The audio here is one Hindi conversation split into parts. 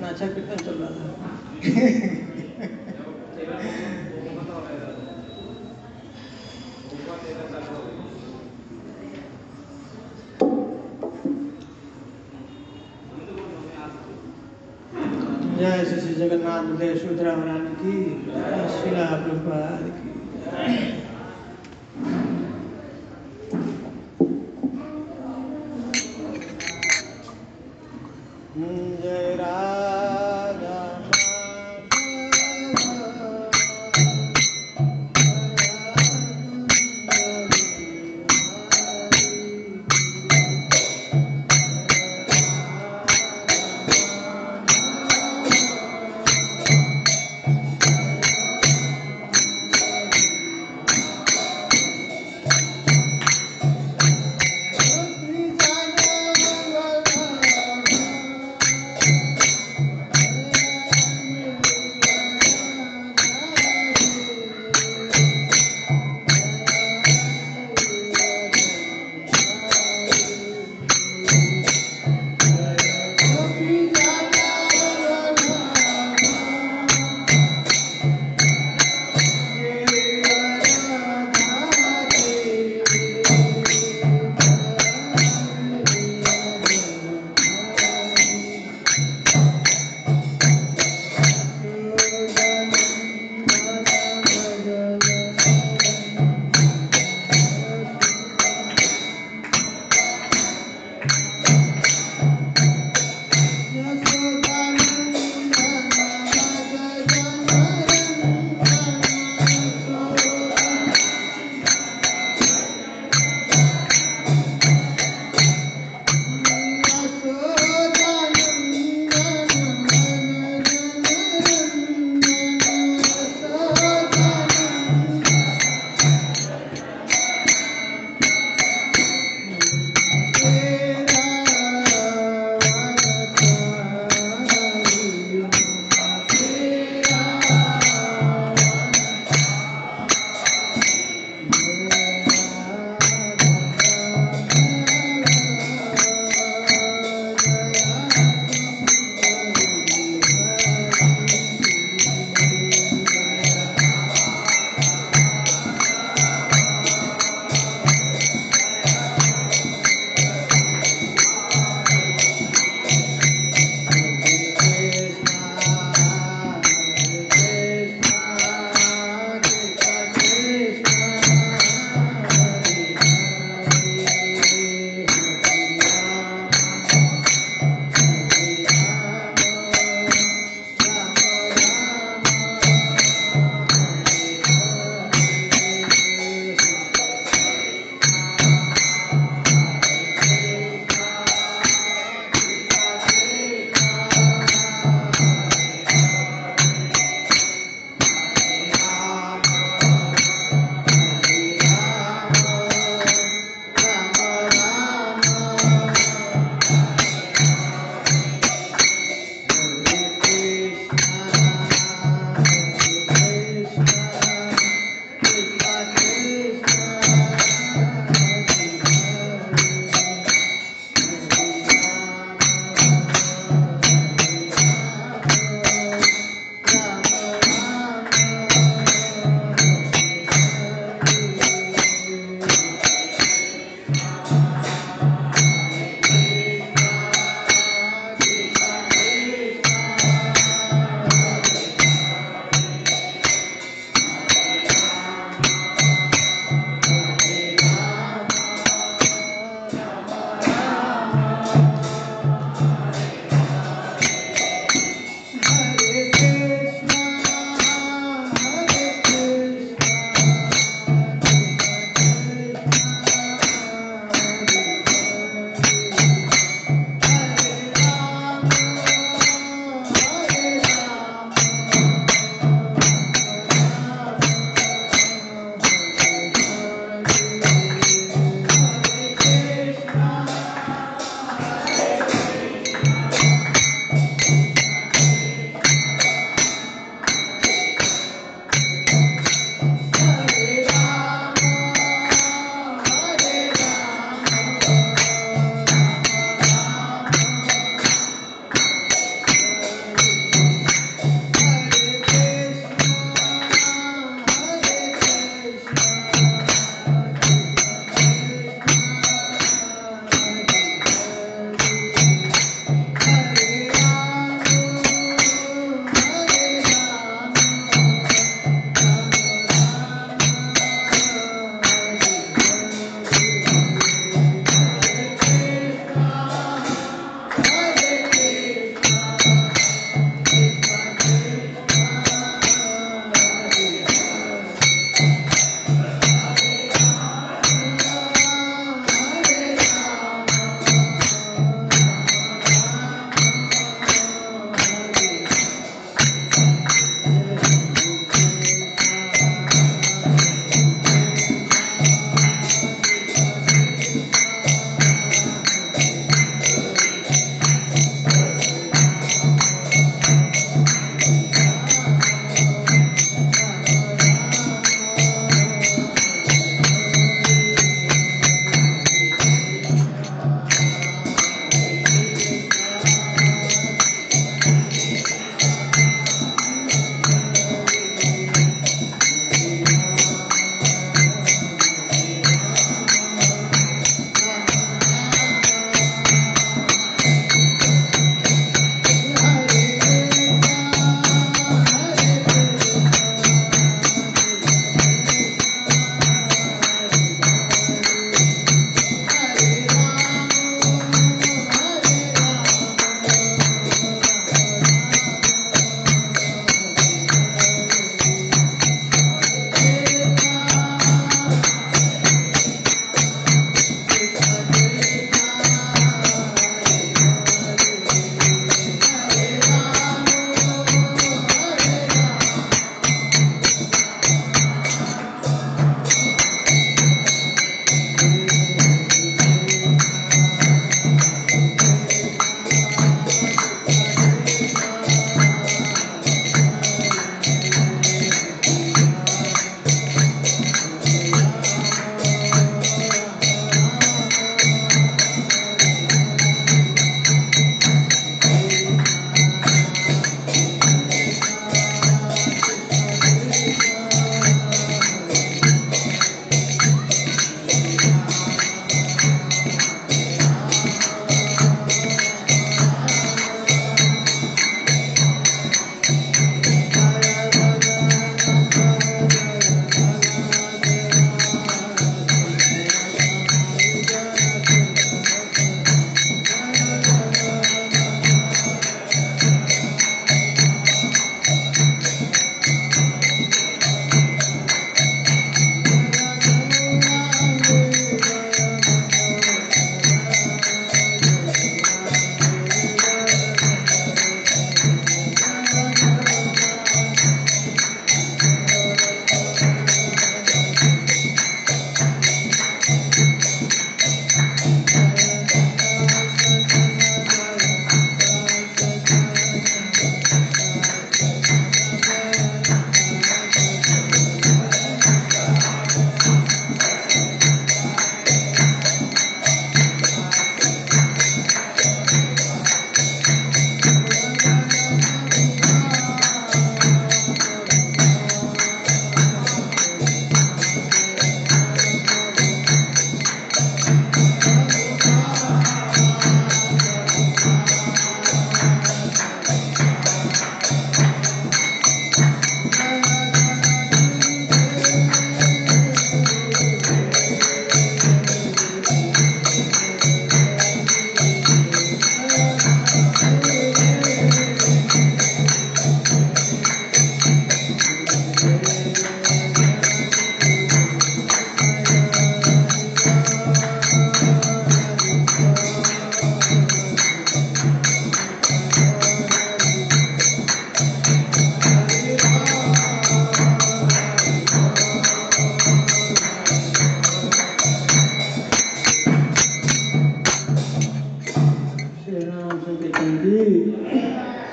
इतना अच्छा कीर्तन चल रहा था। जय श्री जगन्नाथ देव सुभद्रा महारानी की, श्रीला प्रभुपाद की। जय राधा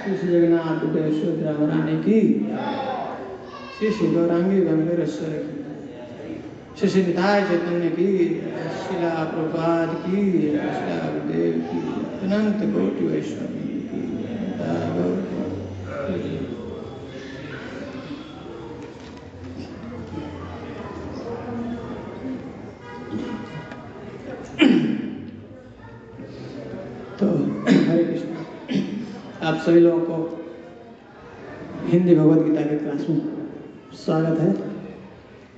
श्री श्री जगन्नाथ देव सुभद्रा महारानी की, श्री श्री गौरांगी गंगेश्वर की, श्री श्री निताय चैतन्य की, शिला प्रभुपाद की, शिला गुरुदेव की, अनंत कोटि वैष्णव की, तो हरे कृष्ण। आप सभी लोगों को हिंदी भगवद गीता के क्लास में स्वागत है।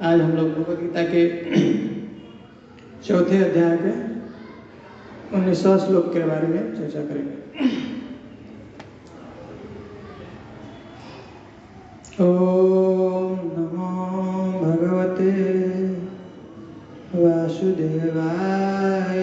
आज हम लोग भगवद गीता के चौथे अध्याय के 19वां श्लोक के बारे में चर्चा करेंगे। ओम नमो भगवते वासुदेवाय।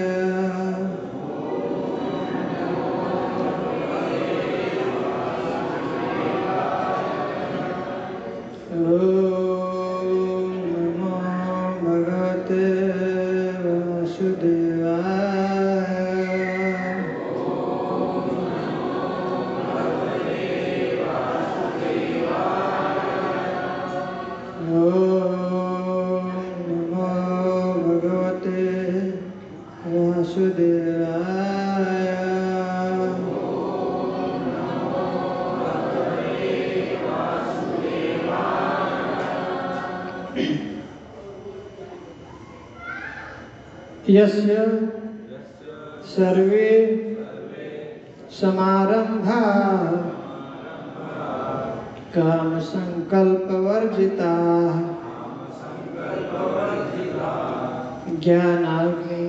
यस्य सर्वे समारंभा काम संकल्प वर्जिता ज्ञानाग्नि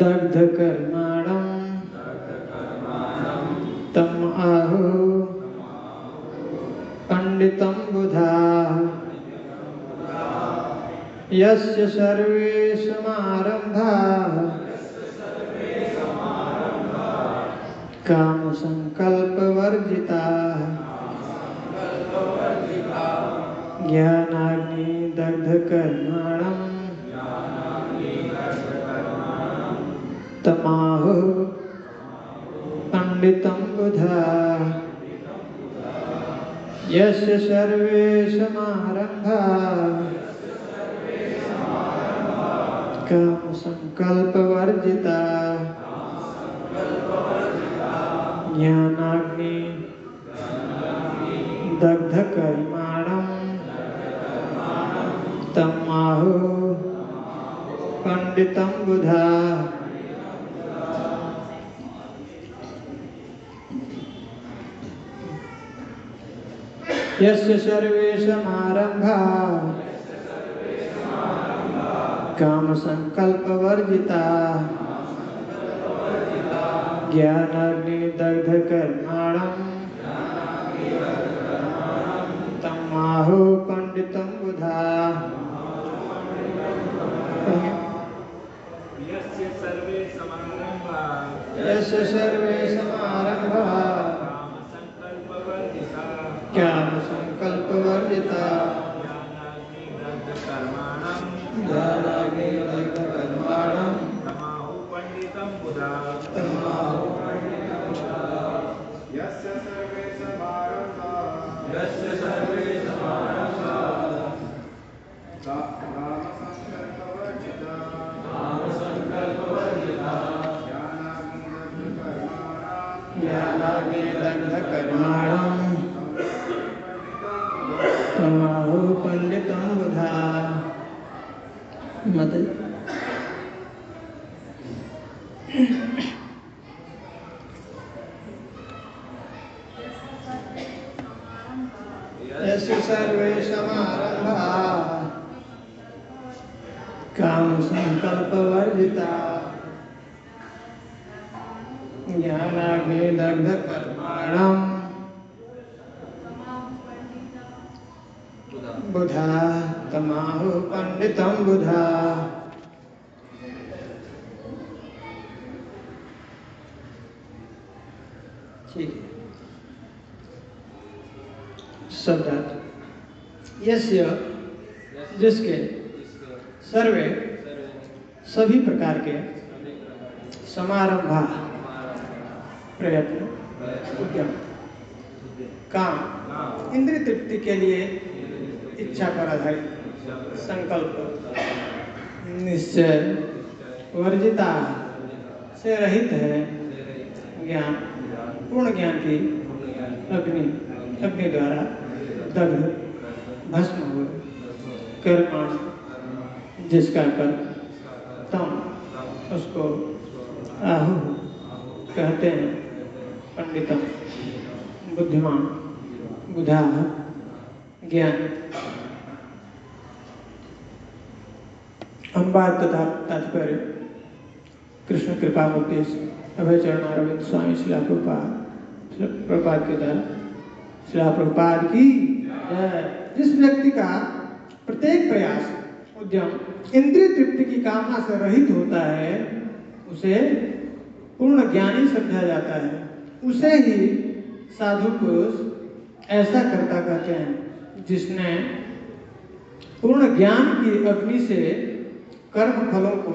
दग्ध कर्माणं तम आहु पंडितं बुधा। यस्य सर्वे समारंभाः काम संकल्प वर्जिताः ज्ञानाग्नि दग्ध कर्माणं तमाहु पंडितं बुधाः। यस्य सर्वे समारंभाः काम संकल्प वर्जिता ज्ञानाग्नि दग्ध कर्माणं तमाहु पंडितं बुधा। यस्य सर्वे समारंभाः काम संकल्प वर्जिता ज्ञानाग्नि दग्ध कर्माणं तमाहु पंडितं बुधा। यस्य सर्वे समारंभाः काम संकल्प वर्जिता ज्ञानाग्नि दग्ध कर्माणं तमाहु पंडितं बुधा। यस्य सर्वे समारंभाः काम संकल्प वर्जिता ज्ञानाग्नि दग्ध कर्माणं तमाहु पंडितं बुधा। यस्य सर्वे समारंभाः काम संकल्प वर्जिता ज्ञानाग्नि दग्ध कर्माणं बुधा तमाहु पंडितं बुधा। ठीक है। शब्दार्थ यस्य जिसके सर्वे सभी प्रकार के समारंभा प्रयत्न, उद्यम, काम, इंद्रिय तृप्ति के लिए इच्छा पर आधारित संकल्प, निश्चय, वर्जिता से रहित है ज्ञान, पूर्ण ज्ञान की अग्नि द्वारा दग्ध भस्म हुए कर्मण, जिसका कर्म तम उसको आहु कहते हैं। पंडितम बुद्धिमान, बुधा ज्ञान। अनुवाद तथा तात्पर्य कृष्ण कृपा मुक्ति अभय चरण अरविंद स्वामी शिला प्रभुपाद के द्वारा शिला प्रभुपाद की जय। जिस व्यक्ति का प्रत्येक प्रयास उद्यम इंद्रिय तृप्ति की कामना से रहित होता है उसे पूर्ण ज्ञानी समझा जाता है। उसे ही साधु पुरुष ऐसा करता कहते हैं जिसने पूर्ण ज्ञान की अग्नि से कर्म फलों को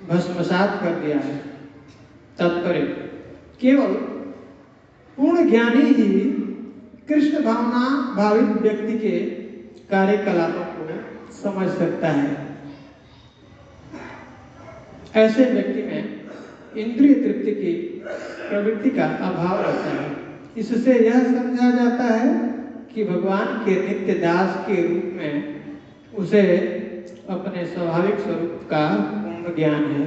भस्मसात कर दिया है। तात्पर्य केवल पूर्ण ज्ञानी ही कृष्ण भावना भावित व्यक्ति के कार्यकलापों को समझ सकता है। ऐसे व्यक्ति में इंद्रिय तृप्ति की प्रवृत्ति का अभाव रहता है। इससे यह समझा जाता है कि भगवान के नित्य दास के रूप में उसे अपने स्वाभाविक स्वरूप का पूर्ण ज्ञान है,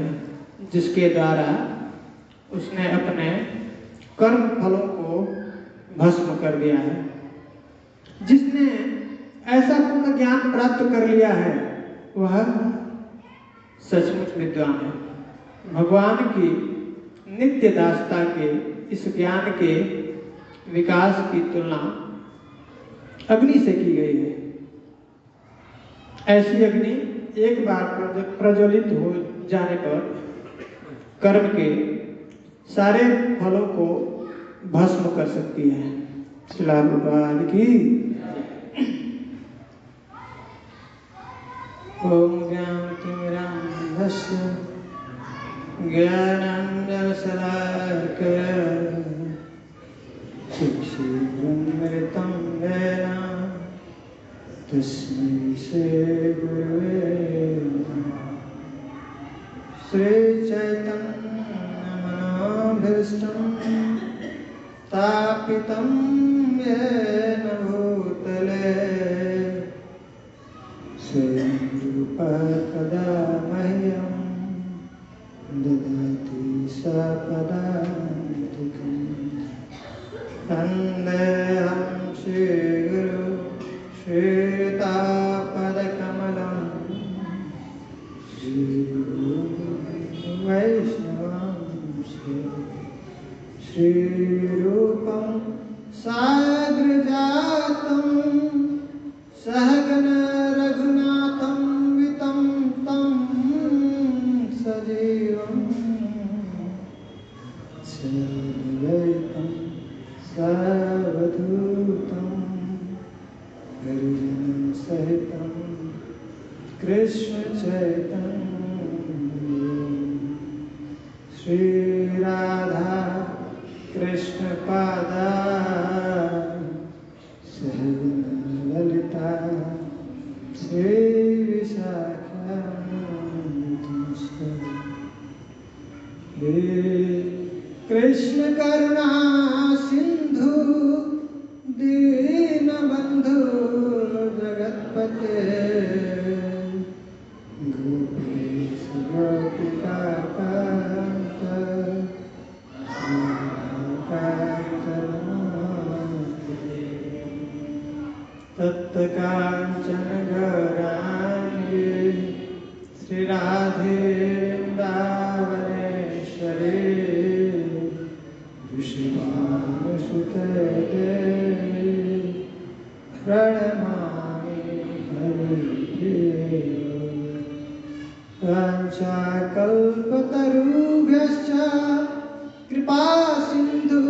जिसके द्वारा उसने अपने कर्म फलों को भस्म कर दिया है। जिसने ऐसा पूर्ण ज्ञान प्राप्त कर लिया है वह सचमुच विद्वान है। भगवान की नित्य दासता के इस ज्ञान के विकास की तुलना अग्नि से की गई है। ऐसी अग्नि एक बार प्रज्वलित हो जाने पर कर्म के सारे फलों को भस्म कर सकती है। शिला प्रभुपाद की ओम ज्ञानतिमिरान्धस्य ज्ञानाञ्जनशलाकया चक्षुरुन्मिलितं येन तस्मै श्रीगुरवे नमः। श्रीचैतन्यमनोभीष्टं स्थापितं येन भूतले स्वयं रूपः कदा मह्यं ददाति स्वपदान्तिकम्। वन्देऽहं श्रीगुरु श्रीयुतापदकमलं वैष्णवं श्रीरूपं साग्रजातं सहगण रघुनाथं वितं तं सजीवं सद्वैतं सावधूतं हरिजनसहितं कृष्ण चैतन्यं श्री राधा कृष्ण पादा ललिता श्री विशाखा कृष्ण करुणा सिंधु दीनबंधु जगतपते गोपीश गोपिकाकांत तप्तकांचन गौरांगी श्री राधे वृंदावनेश्वरी ऋषिवानुसुते देवी प्रणमामि हरिप्रिये। वाञ्छाकल्पतरुभ्यश्च कृपा सिन्धुभ्यश्च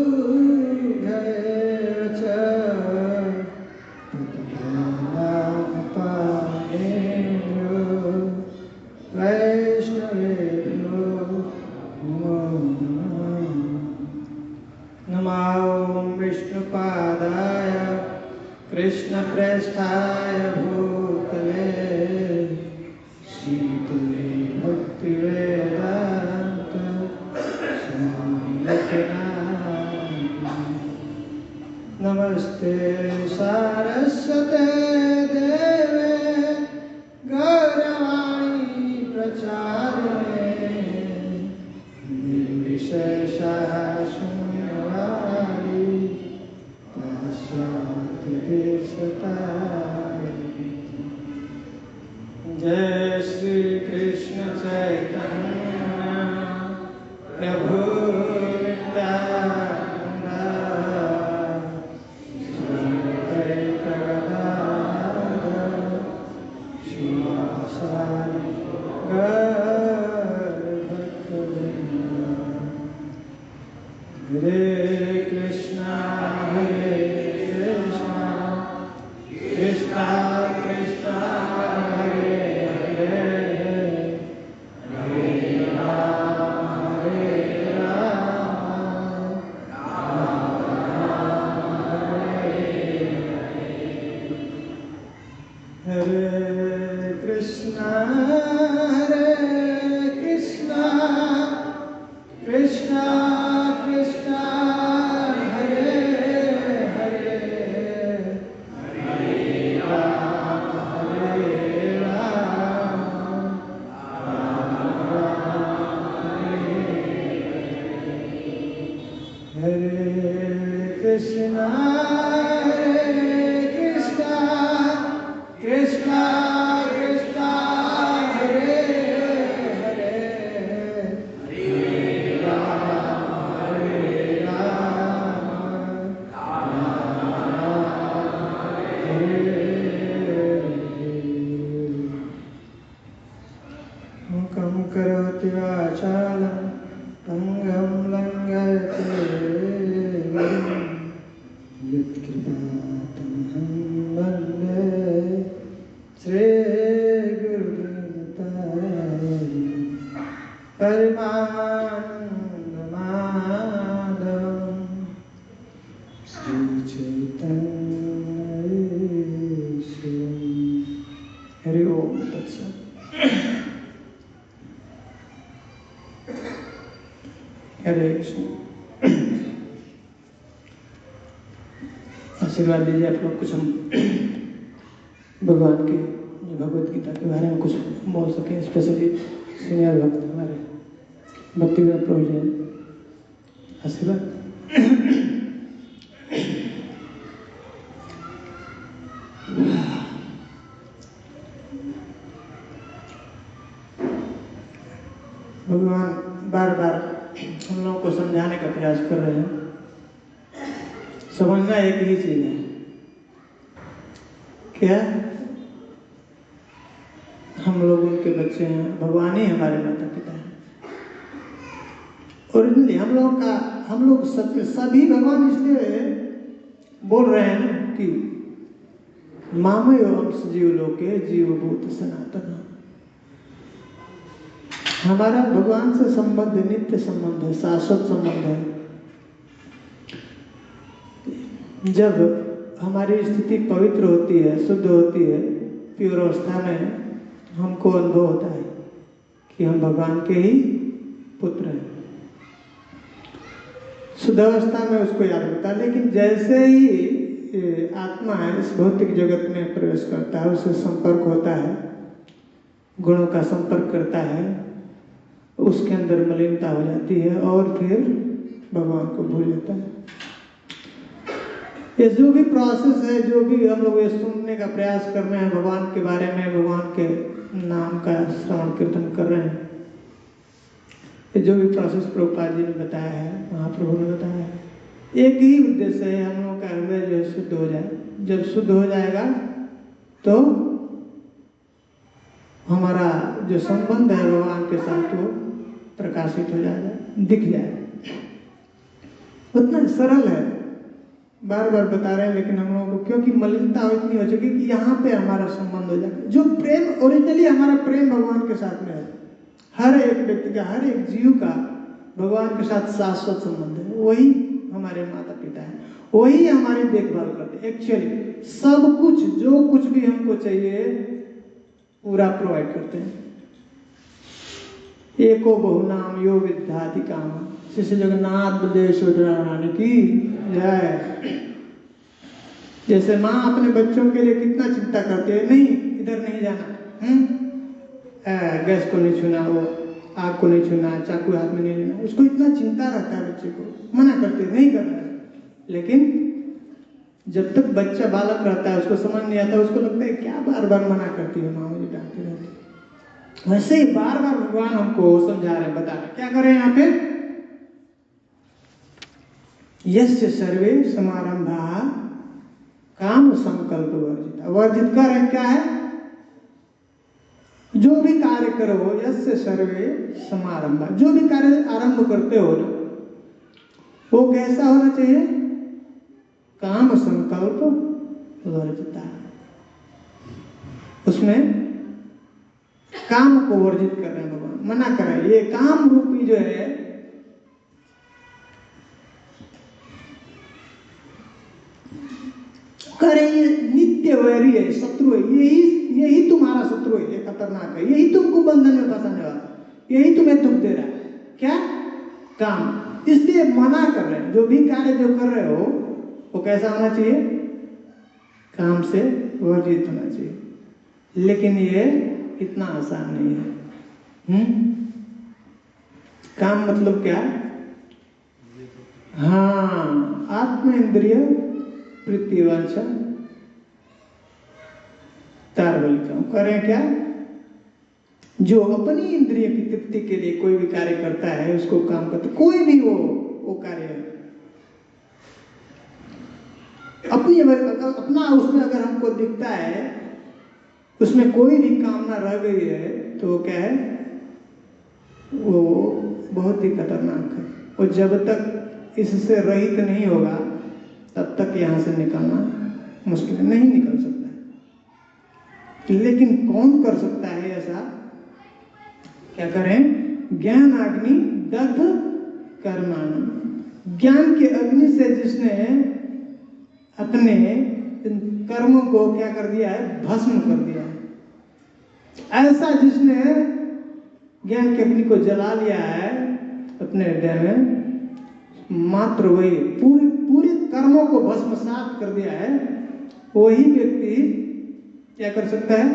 प्रेष्ठाय भूतले शीतले भक्तिवेदान्त स्वामी नमस्ते सारस्वते देवे गौरवाणी प्रचारिणे निर्विशेषः शून्यवादी पाश्चात्य देशतारिणी। जय श्री कृष्ण चैतन्य प्रभु नित्यानंद श्री अद्वैत गदाधर श्रीवासादि गौर भक्तवृंद। हरे कृष्णा कृष्णा कृष्णा हरे हरे हरे राम राम हरे कृष्णा कृष्णा कृष्णा हरे हरे हरे राम हरे कृष्णा कृष्णा कृष्णा हरे हरे हरे राम मुखं करोति वाचालं अंगं लङ्घयते यत्कृपातमहं वन्दे श्रीगुरुदेवतारिणं परमानन्दमाधवं श्रीचैतन्येश्वरम्। हरि ओम तत्सत्। हरे कृष्ण। आशीर्वाद दीजिए आप लोग, कुछ हम भगवान की भगवत गीता के बारे में कुछ बोल सकें, स्पेशली सीनियर भक्त हमारे भक्तिवेदांत प्रभु जी। आशीर्वाद। भगवान बार बार हम लोगों को समझाने का प्रयास कर रहे हैं। समझना एक ही चीज है, क्या हम लोग उनके बच्चे हैं, भगवान ही हमारे माता पिता हैं। ओरिजिनली हम लोग सभी भगवान इसलिए बोल रहे हैं कि मामयो अंश जीव लोके जीवभूत सनातन। हमारा भगवान से संबंध नित्य संबंध है, शाश्वत संबंध है। जब हमारी स्थिति पवित्र होती है, शुद्ध होती है, प्योर अवस्था में हमको अनुभव होता है कि हम भगवान के ही पुत्र हैं। शुद्ध अवस्था में उसको याद होता है। लेकिन जैसे ही आत्मा है इस भौतिक जगत में प्रवेश करता है, उससे संपर्क होता है, गुणों का संपर्क करता है, उसके अंदर मलिनता हो जाती है और फिर भगवान को भूल जाता है। ये जो भी प्रोसेस है, जो भी हम लोग ये सुनने का प्रयास कर रहे हैं भगवान के बारे में, भगवान के नाम का श्रवण कीर्तन कर रहे हैं, ये जो भी प्रोसेस प्रभुपाद जी ने बताया है, महाप्रभु ने बताया है, एक ही उद्देश्य है, हम लोग का हृदय जो है शुद्ध हो जाए। जब शुद्ध हो जाएगा तो हमारा जो संबंध है भगवान के साथ वो प्रकाशित हो जाएगा, दिख जाएगा। उतना सरल है, बार बार बता रहे हैं, लेकिन हम लोगों को क्योंकि मलिनता इतनी हो चुकी कि यहाँ पे हमारा संबंध हो जाएगा। जो प्रेम ओरिजिनली हमारा प्रेम भगवान के साथ में है, हर एक व्यक्ति का, हर एक जीव का भगवान के साथ शाश्वत संबंध है, वही हमारे माता पिता हैं, वही हमारी देखभाल करते हैं। एक्चुअली सब कुछ, जो कुछ भी हमको चाहिए पूरा प्रोवाइड करते हैं। एको बहुनाम यो विद्याति काम, श्री जगन्नाथ बलदेव सुभद्रा की जय। जैसे माँ अपने बच्चों के लिए कितना चिंता करती है, नहीं इधर नहीं जाना, गैस को नहीं छूना, वो आग को नहीं छूना, चाकू हाथ में नहीं लेना, उसको इतना चिंता रहता है बच्चे को, मना करते नहीं करना है। लेकिन जब तक बच्चा बालक रहता है, उसको समझ नहीं आता, उसको लगता है क्या बार बार मना करती है माँ, मुझे डांटती रहती है। वैसे ही बार बार भगवान हमको समझा रहे हैं, बता रहे क्या करें यहाँ पे, यस्य सर्वे समारंभा काम संकल्प वर्जित। वर्जित कर है क्या है, जो भी कार्य करो, यस्य सर्वे समारंभ, जो भी कार्य आरंभ करते हो ना, वो कैसा होना चाहिए, काम संकल्प वर्जिता। उसमें काम को वर्जित कर रहे हैं भगवान, मना कर रहे हैं। ये काम रूपी जो है करे, ये नित्य वैरी है, शत्रु है, यही तुम्हारा शत्रु है, ये खतरनाक है, यही तुमको बंधन में फंसाने वाला, यही तुम्हें दुख दे रहा है, क्या काम। इसलिए मना कर रहे हैं, जो भी कार्य जो कर रहे हो वो कैसा होना चाहिए, काम से वर्जित होना चाहिए। लेकिन ये इतना आसान नहीं है। काम मतलब क्या, हाँ, आत्म इंद्रिय वृत्तिवांछा तारवलिका। करें क्या, जो अपनी इंद्रिय की तृप्ति के लिए कोई भी कार्य करता है, उसको काम करता, कोई भी वो कार्य है अपनी, अपना उसमें अगर हमको दिखता है उसमें कोई भी कामना रह गई है, तो वो क्या है, वो बहुत ही खतरनाक है। और जब तक इससे रहित नहीं होगा तब तक यहाँ से निकलना मुश्किल है, नहीं निकल सकता है। लेकिन कौन कर सकता है ऐसा, क्या करें, ज्ञान अग्नि दग्ध कर्माण। ज्ञान के अग्नि से जिसने अपने कर्मों को क्या कर दिया है, भस्म कर दिया है। ऐसा जिसने ज्ञान के अग्नि को जला लिया है अपने हृदय में, मात्र वही पूरे कर्मों को भस्मसात कर दिया है, वही व्यक्ति क्या कर सकता है,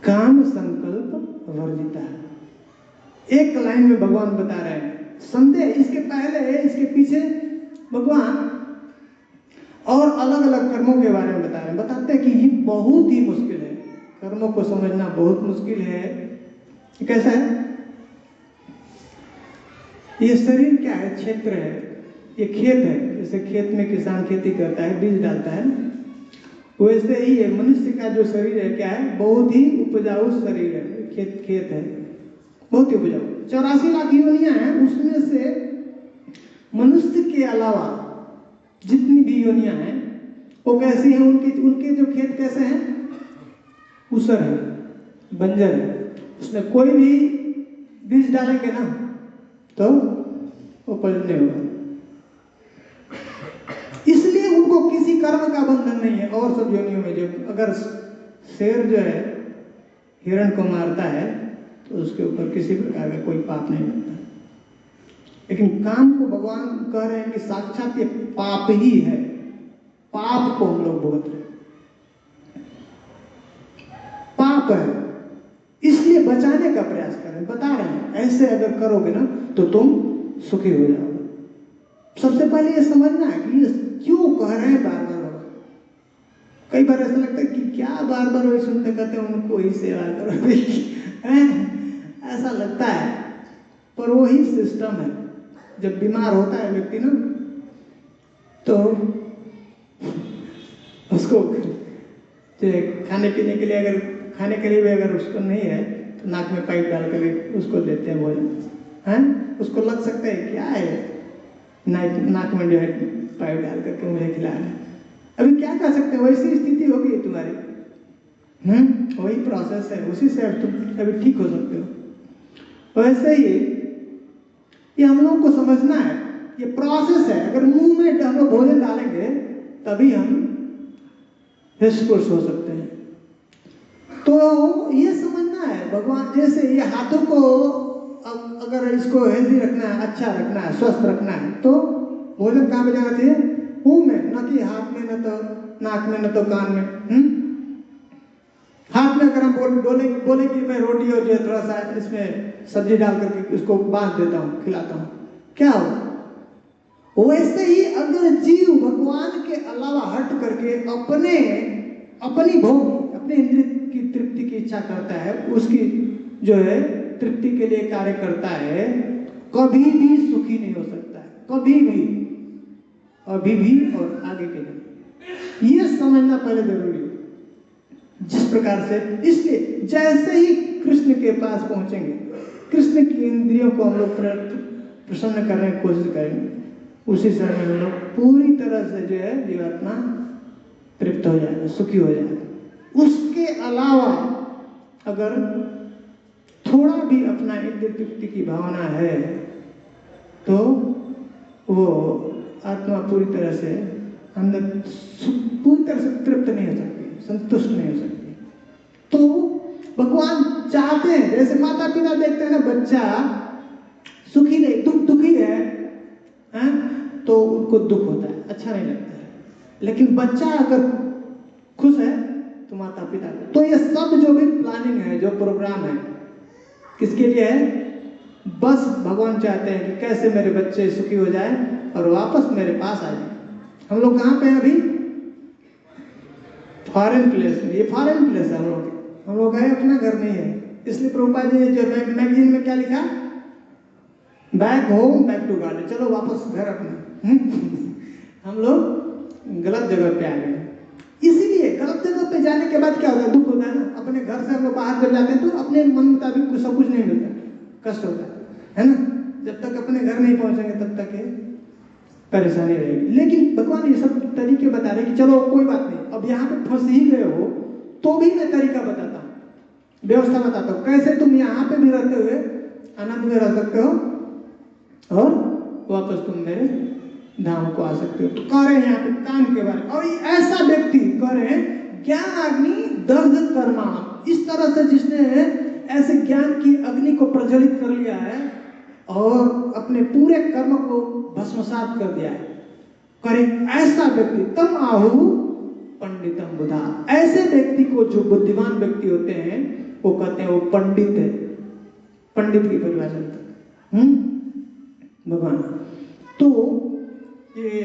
काम संकल्प वर्जिता है। एक लाइन में भगवान बता रहे हैं, संदेह इसके पहले इसके पीछे भगवान और अलग अलग कर्मों के बारे में बता रहे हैं। बताते हैं कि ये बहुत ही मुश्किल है, कर्मों को समझना बहुत मुश्किल है। कैसा है, ये शरीर क्या है, क्षेत्र है, ये खेत है। जैसे खेत में किसान खेती करता है, बीज डालता है, वैसे ही है मनुष्य का जो शरीर है, क्या है, बहुत ही उपजाऊ शरीर है। खेत है, बहुत ही उपजाऊ। 84 लाख योनियां हैं, उसमें से मनुष्य के अलावा जितनी भी योनियां हैं वो कैसी हैं, उनके जो खेत कैसे हैं, ऊसर है, बंजर है। उसमें कोई भी बीज डालेंगे ना तो उपज नहीं होगा। इसलिए उनको किसी कर्म का बंधन नहीं है। और सब योनियों में जो, अगर शेर जो है हिरण को मारता है तो उसके ऊपर किसी प्रकार का कोई पाप नहीं बनता। लेकिन काम को भगवान कह रहे हैं कि साक्षात ये पाप ही है, पाप को हम लोग भुगत रहे, पाप है, इसलिए बचाने का प्रयास करें। बता रहे हैं ऐसे अगर करोगे ना तो तुम सुखी हो जाओगे। सबसे पहले ये समझना है कि ये क्यों कह रहे हैं बार बार। कई बार ऐसा लगता है कि क्या बार बार वही सुनते कहते हैं, उनको ही सेवा करो ऐसा लगता है, पर वही सिस्टम है। जब बीमार होता है व्यक्ति ना, तो उसको खाने पीने के लिए, अगर खाने के लिए भी अगर उसको नहीं है तो नाक में पाइप डाल कर उसको देते हैं भोजन, हैं? उसको लग सकता है क्या है, नाक में जो है पाइप डाल करके मुझे खिला रहे हैं। अभी क्या कर सकते हैं, वैसी स्थिति हो गई तुम्हारी, वही प्रोसेस है, उसी से तुम अभी ठीक हो सकते हो। वैसे ही ये हम लोगों को समझना है ये प्रोसेस है। अगर मुंह में हम लोग भोजन डालेंगे तभी हम हृष्ट-पुष्ट हो सकते हैं। तो ये समझना है भगवान, जैसे ये हाथों को अगर इसको हेल्दी रखना है, अच्छा रखना है, स्वस्थ रखना है, तो भोजन कहाँ पे जाना चाहिए? मुंह में, न कि हाथ में, न तो नाक में, न तो कान में। हाथ में अगर हम बोले कि मैं रोटी और जो थोड़ा सा इसमें सब्जी डाल करके उसको बांध देता हूँ, खिलाता हूँ, क्या होगा? वैसे ही अगर जीव भगवान के अलावा हट करके अपनी भोग, अपने इंद्रिय की तृप्ति की इच्छा करता है, उसकी जो है तृप्ति के लिए कार्य करता है, कभी भी सुखी नहीं हो सकता है, कभी भी, अभी भी और आगे के लिए। ये समझना पहले जरूरी है। जिस प्रकार से, इसलिए जैसे ही कृष्ण के पास पहुंचेंगे, कृष्ण की इंद्रियों को हम लोग प्रसन्न करने की कोशिश करेंगे, उसी समय हम लोग पूरी तरह से जो है जीवात्मा तृप्त हो जाएगा, सुखी हो जाएगा। उसके अलावा अगर थोड़ा भी अपना इंद्रिय तृप्ति की भावना है तो वो आत्मा पूरी तरह से अंदर पूरी तरह से तृप्त नहीं हो सकती, संतुष्ट नहीं हो सकती। तो भगवान चाहते हैं, जैसे माता पिता देखते हैं ना, बच्चा सुखी नहीं, दुखी है, तो उनको दुख होता है, अच्छा नहीं लगता है। लेकिन बच्चा अगर खुश है तो माता पिता को, तो ये सब जो भी प्लानिंग है, जो प्रोग्राम है, किसके लिए है? बस भगवान चाहते हैं कि कैसे मेरे बच्चे सुखी हो जाए और वापस मेरे पास आ जाए। हम लोग कहाँ पे हैं अभी? फॉरेन प्लेस में। ये फॉरेन प्लेस है हम लोग है, अपना घर नहीं है। इसलिए प्रभुपाद जी ने जो मैगजीन में क्या लिखा, back home back to garden, चलो वापस घर अपना। हम लोग गलत जगह पे आ गए। इसीलिए गलत जगह पे जाने के बाद क्या होता है? दुख होता है ना। अपने घर से हम लोग बाहर जब जाते हैं तो अपने मन मुताबिक सब कुछ नहीं मिलता, कष्ट होता है ना। जब तक अपने घर नहीं पहुंचेंगे तब तक ये परेशानी रहेगी। लेकिन भगवान ये सब तरीके बता रहे कि चलो कोई बात नहीं, अब यहाँ पे फंस ही गए हो तो भी मैं तरीका बताता हूँ, व्यवस्था बताता हूँ, कैसे तुम यहाँ पे भी रहते हुए आनंद में रह सकते हो और वापस तुम मेरे धाम को आ सकते हो। तो कह रहे हैं यहाँ पे काम के बारे में, और ऐसा व्यक्ति कह रहे हैं ज्ञान अग्नि दग्ध कर्मा, इस तरह से जिसने ऐसे ज्ञान की अग्नि को प्रज्वलित कर लिया है और अपने पूरे कर्म को भस्मसात कर दिया है, करे ऐसा व्यक्ति तम आहु पंडितम बुधा। ऐसे व्यक्ति को, जो बुद्धिमान व्यक्ति होते हैं, वो कहते हैं वो पंडित है। पंडित की परिभाषा भगवान। तो ये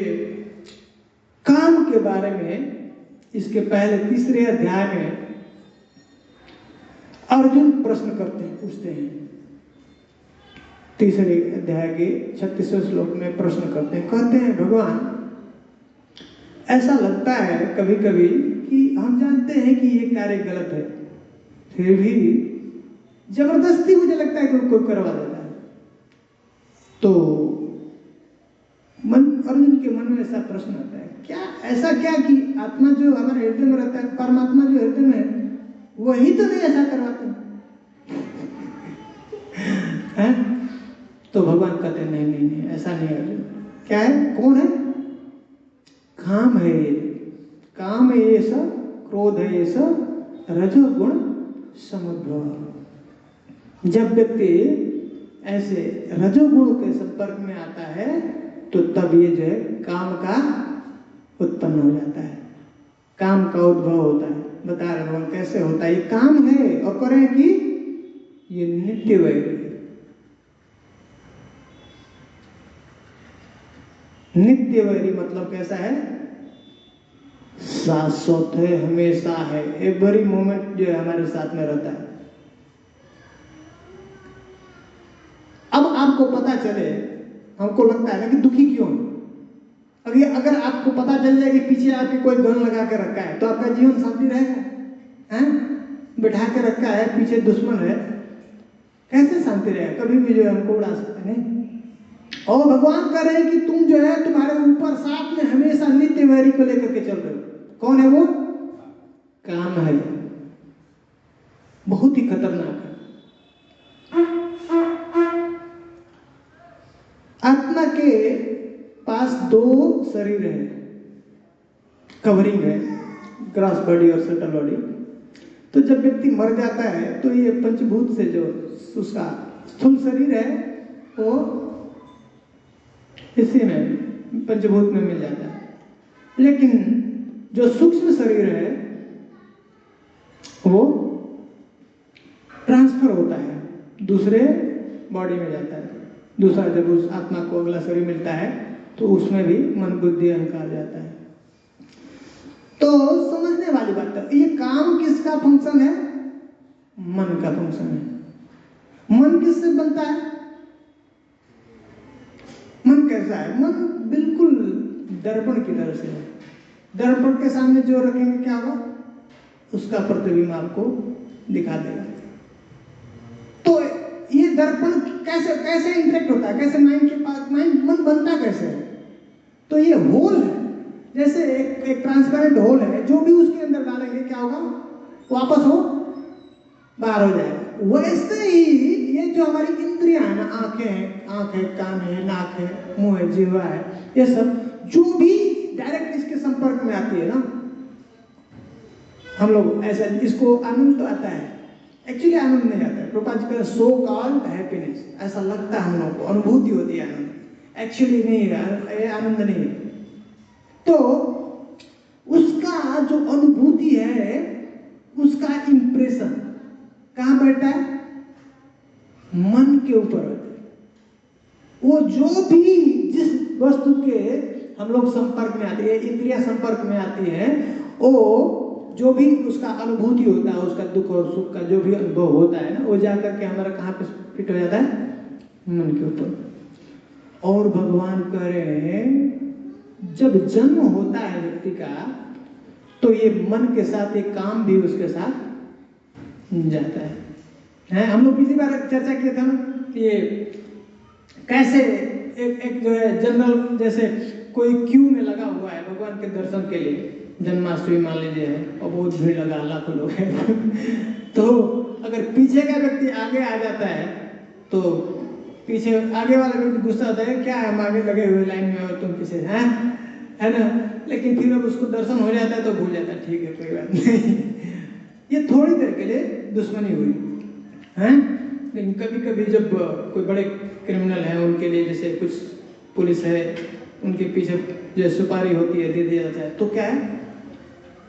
काम के बारे में इसके पहले तीसरे अध्याय में अर्जुन प्रश्न करते हैं, पूछते हैं। तीसरे अध्याय के 36वें श्लोक में प्रश्न करते हैं, कहते हैं भगवान ऐसा लगता है कभी कभी कि हम जानते हैं कि ये कार्य गलत है, फिर भी जबरदस्ती मुझे लगता है कि कोई करवा देता है। तो अर्जुन के मन में ऐसा प्रश्न आता है, क्या ऐसा क्या कि आत्मा जो हमारे हृदय में रहता है, परमात्मा जो हृदय में है, वही तो नहीं ऐसा करवाते हैं? तो भगवान कहते हैं नहीं नहीं नहीं, ऐसा नहीं है अर्जुन। क्या है? कौन है? काम है ये, काम है ये सब, क्रोध है ये सब, रजोगुण समुद्भव। जब व्यक्ति ऐसे रजोगुण के संपर्क में आता है तो तब ये जो है काम का उत्पन्न हो जाता है, काम का उद्भव होता है। बता रहे भगवान कैसे होता है। ये काम है और करें कि ये नित्य वैरी है। नित्य वैरी मतलब कैसा है? शाश्वत है, हमेशा है, एवरी मोमेंट जो है हमारे साथ में रहता है। अब आपको पता चले, हमको लगता है ना कि दुखी क्यों है। अगर आपको पता चल जाए कि पीछे आपके कोई गन लगा के रखा है तो आपका जीवन शांति रहेगा? बिठा के रखा है, पीछे दुश्मन है, कैसे शांति रहेगा? कभी भी जो है हमको उड़ा सकते नहीं। और भगवान कह रहे हैं कि तुम जो है, तुम्हारे ऊपर साथ में हमेशा नित्य वैरी को लेकर के चल रहे हो। कौन है वो? काम है। बहुत ही खतरनाक है। आत्मा के पास दो शरीर है, कवरिंग है, ग्रॉस बॉडी और सटल बॉडी। तो जब व्यक्ति मर जाता है तो ये पंचभूत से जो उसका स्थूल शरीर है वो इसी में पंचभूत में मिल जाता है, लेकिन जो सूक्ष्म शरीर है वो ट्रांसफर होता है, दूसरे बॉडी में जाता है। दूसरा जब उस आत्मा को अगला शरीर मिलता है तो उसमें भी मन बुद्धि अहंकार जाता है। तो समझने वाली बात है, ये काम किसका फंक्शन है? मन का फंक्शन है। मन किससे बनता है? मन कैसा है? मन बिल्कुल दर्पण की तरह से है। दर्पण के सामने जो रखेंगे क्या होगा? उसका प्रतिबिंब आपको दिखा देगा। तो ये दर्पण कैसे कैसे इंटरेक्ट होता है, कैसे माइंड के पास मन बनता कैसे है? तो ये होल है, जैसे एक ट्रांसपेरेंट होल है, जो भी उसके अंदर डालेंगे क्या होगा? वापस वो बाहर हो जाएगा। वैसे ही ये जो हमारी इंद्रियां है ना, आंख है, कान है, नाक है, मुंह है, जीवा है, ये सब जो भी डायरेक्ट इसके संपर्क में आती है ना, हम लोग ऐसा इसको आनंद तो आता है, एक्चुअली आनंद नहीं आता है। प्रभुपाद जी कहते सो कॉल्ड हैप्पीनेस, ऐसा लगता है हम लोग को, अनुभूति होती है आनंद, एक्चुअली नहीं है, ये आनंद नहीं है। तो उसका जो अनुभूति है, उसका इंप्रेशन कहां बैठा है? मन के ऊपर बैठा है। वो जो भी जिस वस्तु के हम लोग संपर्क में आती है, इंद्रिया संपर्क में आती है, वो जो भी उसका अनुभूति होता है, उसका दुख और सुख का जो भी अनुभव होता है ना, वो जाकर के हमारा कहाँ पे फिट हो जाता है? मन के ऊपर। और भगवान कह रहे हैं जब जन्म होता है व्यक्ति का, तो ये मन के साथ एक काम भी उसके साथ जाता है। हम लोग पिछली बार चर्चा किए थे ना, ये कैसे एक जो है जनरल, जैसे कोई क्यू में लगा हुआ है भगवान के दर्शन के लिए, जन्माष्टमी मान लीजिए है और बहुत भीड़ लगा, लाखों लोग हैं तो अगर पीछे का व्यक्ति आगे आ जाता है तो पीछे आगे वाला व्यक्ति गुस्सा होता है, क्या हम आगे लगे हुए लाइन में और तुम पीछे हैं, है ना। लेकिन फिर अब उसको दर्शन हो जाता है तो भूल जाता है, ठीक है कोई बात नहीं ये थोड़ी देर के लिए दुश्मनी हुई है। लेकिन कभी कभी जब कोई बड़े क्रिमिनल हैं, उनके लिए जैसे कुछ पुलिस है, उनके पीछे जो सुपारी होती है दे दिया जाता है, तो क्या है,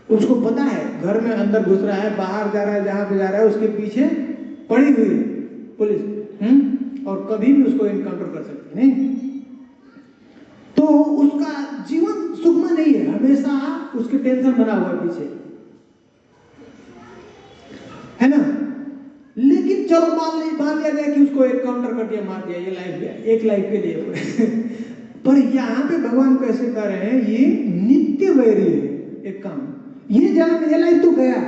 उसको पता है घर में अंदर घुस रहा है, बाहर जा रहा है, जहां पे जा रहा है उसके पीछे पड़ी हुई है पुलिस, और कभी भी उसको इनकाउंटर कर सकती नहीं। तो उसका जीवन सुखमय नहीं है, हमेशा उसके टेंशन बना हुआ है पीछे, है ना। लेकिन चलो मान लिया जाए कि उसको इनकाउंटर कर दिया, मार दिया, ये लाइफ गया, एक लाइफ के लिए पर यहाँ पे भगवान कैसे कर रहे हैं, ये नित्य वैरी है एक काम। ये जन्म ये लाइफ तो गया,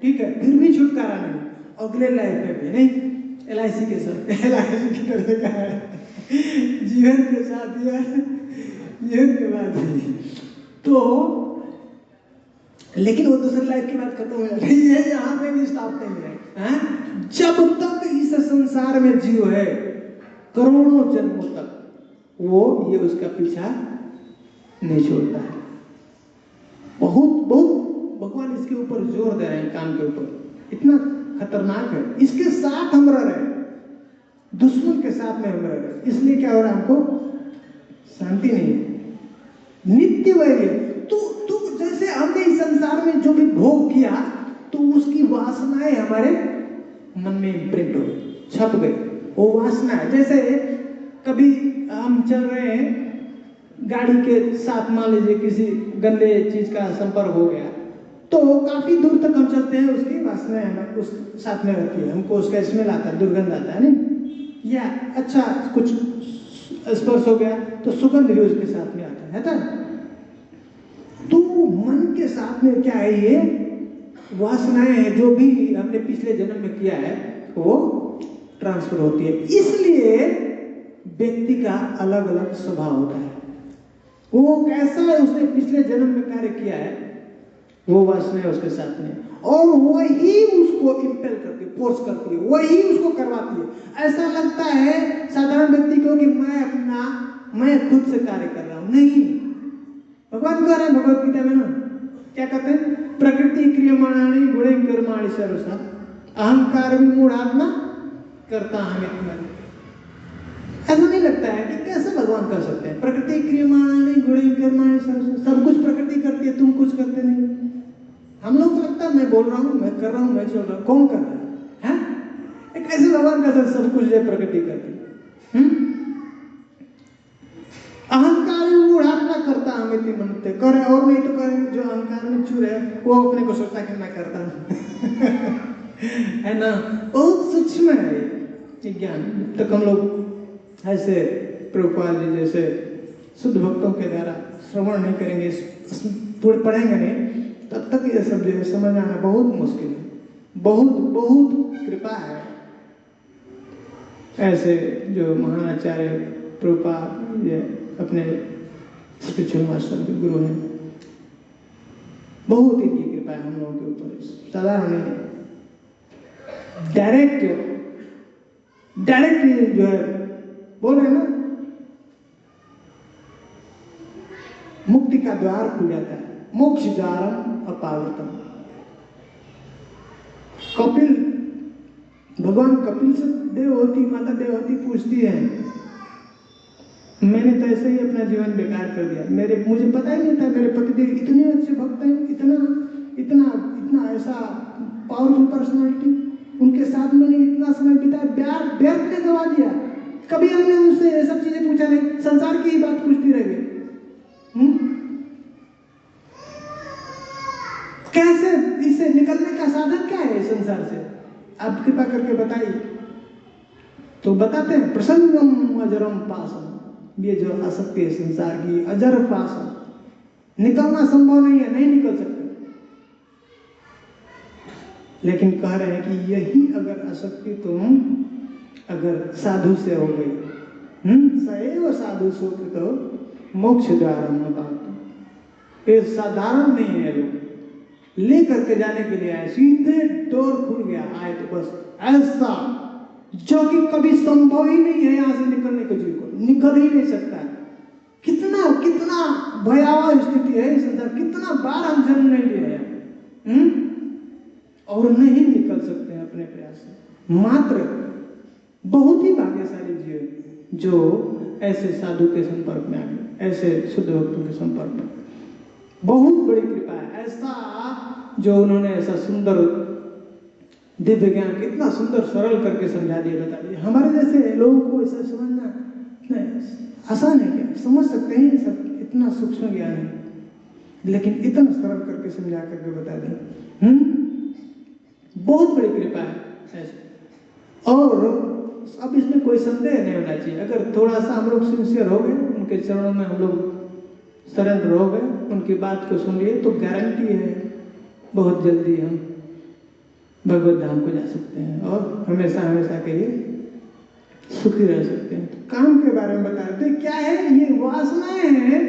ठीक है, फिर भी छुटकारा नहीं, अगले लाइफ में भी नहीं। LIC के साथ LIC की तरह का है, जीवन के साथ या जीवन के बाद नहीं। तो लेकिन वो दूसरी लाइफ की बात खत्म हो जाती है, यहाँ पे भी स्टॉप नहीं है। जब तक इस संसार में जीव है, करोड़ों जन्मों तक वो ये उसका पीछा नहीं छोड़ता है। बहुत बहुत भगवान इसके ऊपर जोर दे रहे हैं, काम के ऊपर, इतना खतरनाक है। इसके साथ हम रह रहे हैं, दुश्मन के साथ में हम रह रहे हैं, इसलिए क्या हो रहा है, हमको शांति नहीं है, नित्य वैरी है। तो जैसे हमने इस संसार में जो भी भोग किया, तो उसकी वासनाएं हमारे मन में इम्प्रिंट हो गई, छप गई। वो वासना है, जैसे कभी हम चल रहे हैं, गाड़ी के साथ मान लीजिए किसी गंदे चीज का संपर्क हो गया, तो काफी दूर तक हम चलते हैं, उसकी वासनाएं हमें उस साथ में रहती है, हमको उसका स्मेल आता है, दुर्गंध आता है नहीं, या अच्छा कुछ स्पर्श हो गया तो सुगंध भी उसके साथ में आता है ना। तो मन के साथ में क्या है, ये वासनाएं हैं, जो भी हमने पिछले जन्म में किया है वो ट्रांसफर होती है। इसलिए व्यक्ति का अलग अलग स्वभाव होता है, वो कैसा है, उसने पिछले जन्म में कार्य किया है, वो वासनाएं उसके साथ में। और वही उसको इंपेल करती है, फोर्स करती है, वही उसको करवाती है। ऐसा लगता है साधारण व्यक्ति को कि मैं खुद से कार्य कर रहा हूं। नहीं, भगवान कह रहे हैं भगवत गीता में ना, क्या कहते हैं, प्रकृति क्रियमाणानि गुणे कर्माणि सर्वशः अहंकार विमूढ़ात्मा करता हमें तुम्हारे। ऐसा नहीं लगता है कि कैसे भगवान कर सकते हैं, प्रकृति क्रियमाणानि गुणे कर्माणि सर्वशः, सब कुछ प्रकृति करती है, तुम कुछ करते नहीं। हम लोग को लगता है मैं बोल रहा हूँ, मैं कर रहा हूँ, मैं चल रहा हूँ, कौन कर रहा है? कैसे भगवान का सब कुछ जो प्रकृति करती है? अहंकार मूढ़ात्मा करता हमें ती मनते करे, और नहीं तो करे जो अहंकार में चूर है वो अपने को सोचता है कि मैं करता हूँ। है ना, बहुत सूक्ष्म है ये ज्ञान। तक हम लोग ऐसे प्रभुपाद जी जैसे शुद्ध भक्तों के द्वारा श्रवण नहीं करेंगे, पूरे पढ़ेंगे नहीं, तब तक ये सब जो समझ में आना बहुत मुश्किल है। बहुत बहुत कृपा है ऐसे जो महान आचार्य प्रभुपाद ये अपने स्पिरिचुअल मास्टर के गुरु हैं, बहुत इनकी कृपा है हम लोगों के ऊपर। साधारण नहीं, डायरेक्ट जो है बोल रहे हैं ना, मुक्ति का द्वार खुल जाता है, मोक्ष द्वारम अपावृतम। कपिल, भगवान कपिल से देवहूति, माता देवहूति पूछती है, मैंने तो ऐसे ही अपना जीवन बेकार कर दिया, मुझे पता ही नहीं था मेरे पतिदेव इतने अच्छे भक्त हैं, इतना ऐसा पावरफुल पर्सनालिटी, उनके साथ मैंने इतना समय बिताया, व्यर्थ में गवा दिया। कभी हमने उनसे ये सब चीजें पूछा नहीं, संसार की ही बात पूछती रह गई। कैसे इससे निकलने का साधन क्या है संसार से, आप कृपा करके बताइए। तो बताते हैं, प्रसंगम अजरम पासम, ये जो आसक्ति है संसार की, अजर पासम, निकलना संभव नहीं है, नहीं निकल सकते। लेकिन कह रहे हैं कि यही अगर आसक्ति तुम अगर साधु से हो गई, सैव साधु सुख तो मोक्ष द्वार न पाते। ये साधारण नहीं है, लोग ले करके जाने के लिए आए, सीधे डोर खुल गया, आए तो बस ऐसा जो कि कभी संभव ही नहीं है, यहां से निकलने को जीव को निकल ही नहीं सकता है। कितना भयावह स्थिति है संसार, कितना बार हम जन्म नहीं लिए हैं, और नहीं निकल सकते हैं अपने प्रयास से। मात्र बहुत ही भाग्यशाली जीव जो ऐसे साधु के संपर्क में आ गए, ऐसे शुद्ध भक्तों के संपर्क में, बहुत बड़ी कृपा है। ऐसा जो उन्होंने ऐसा सुंदर दिव्य ज्ञान कितना सुंदर सरल करके समझा दिया, बता दिया। हमारे जैसे लोगों को ऐसा समझना आसान है क्या, समझ सकते हैं सब, इतना सूक्ष्म ज्ञान है, लेकिन इतना सरल करके समझा करके बता दें, बहुत बड़ी कृपा है ऐसे। और अब इसमें कोई संदेह नहीं होना चाहिए, अगर थोड़ा सा हम लोग सिंसियर हो गए, उनके चरणों में हम लोग सरेंडर हो गए, उनकी बात को सुन लिए, तो गारंटी है बहुत जल्दी हम भगवत धाम को जा सकते हैं और हमेशा हमेशा के लिए सुखी रह सकते हैं। तो काम के बारे में बता रहे थे, क्या है ये वासनाएं हैं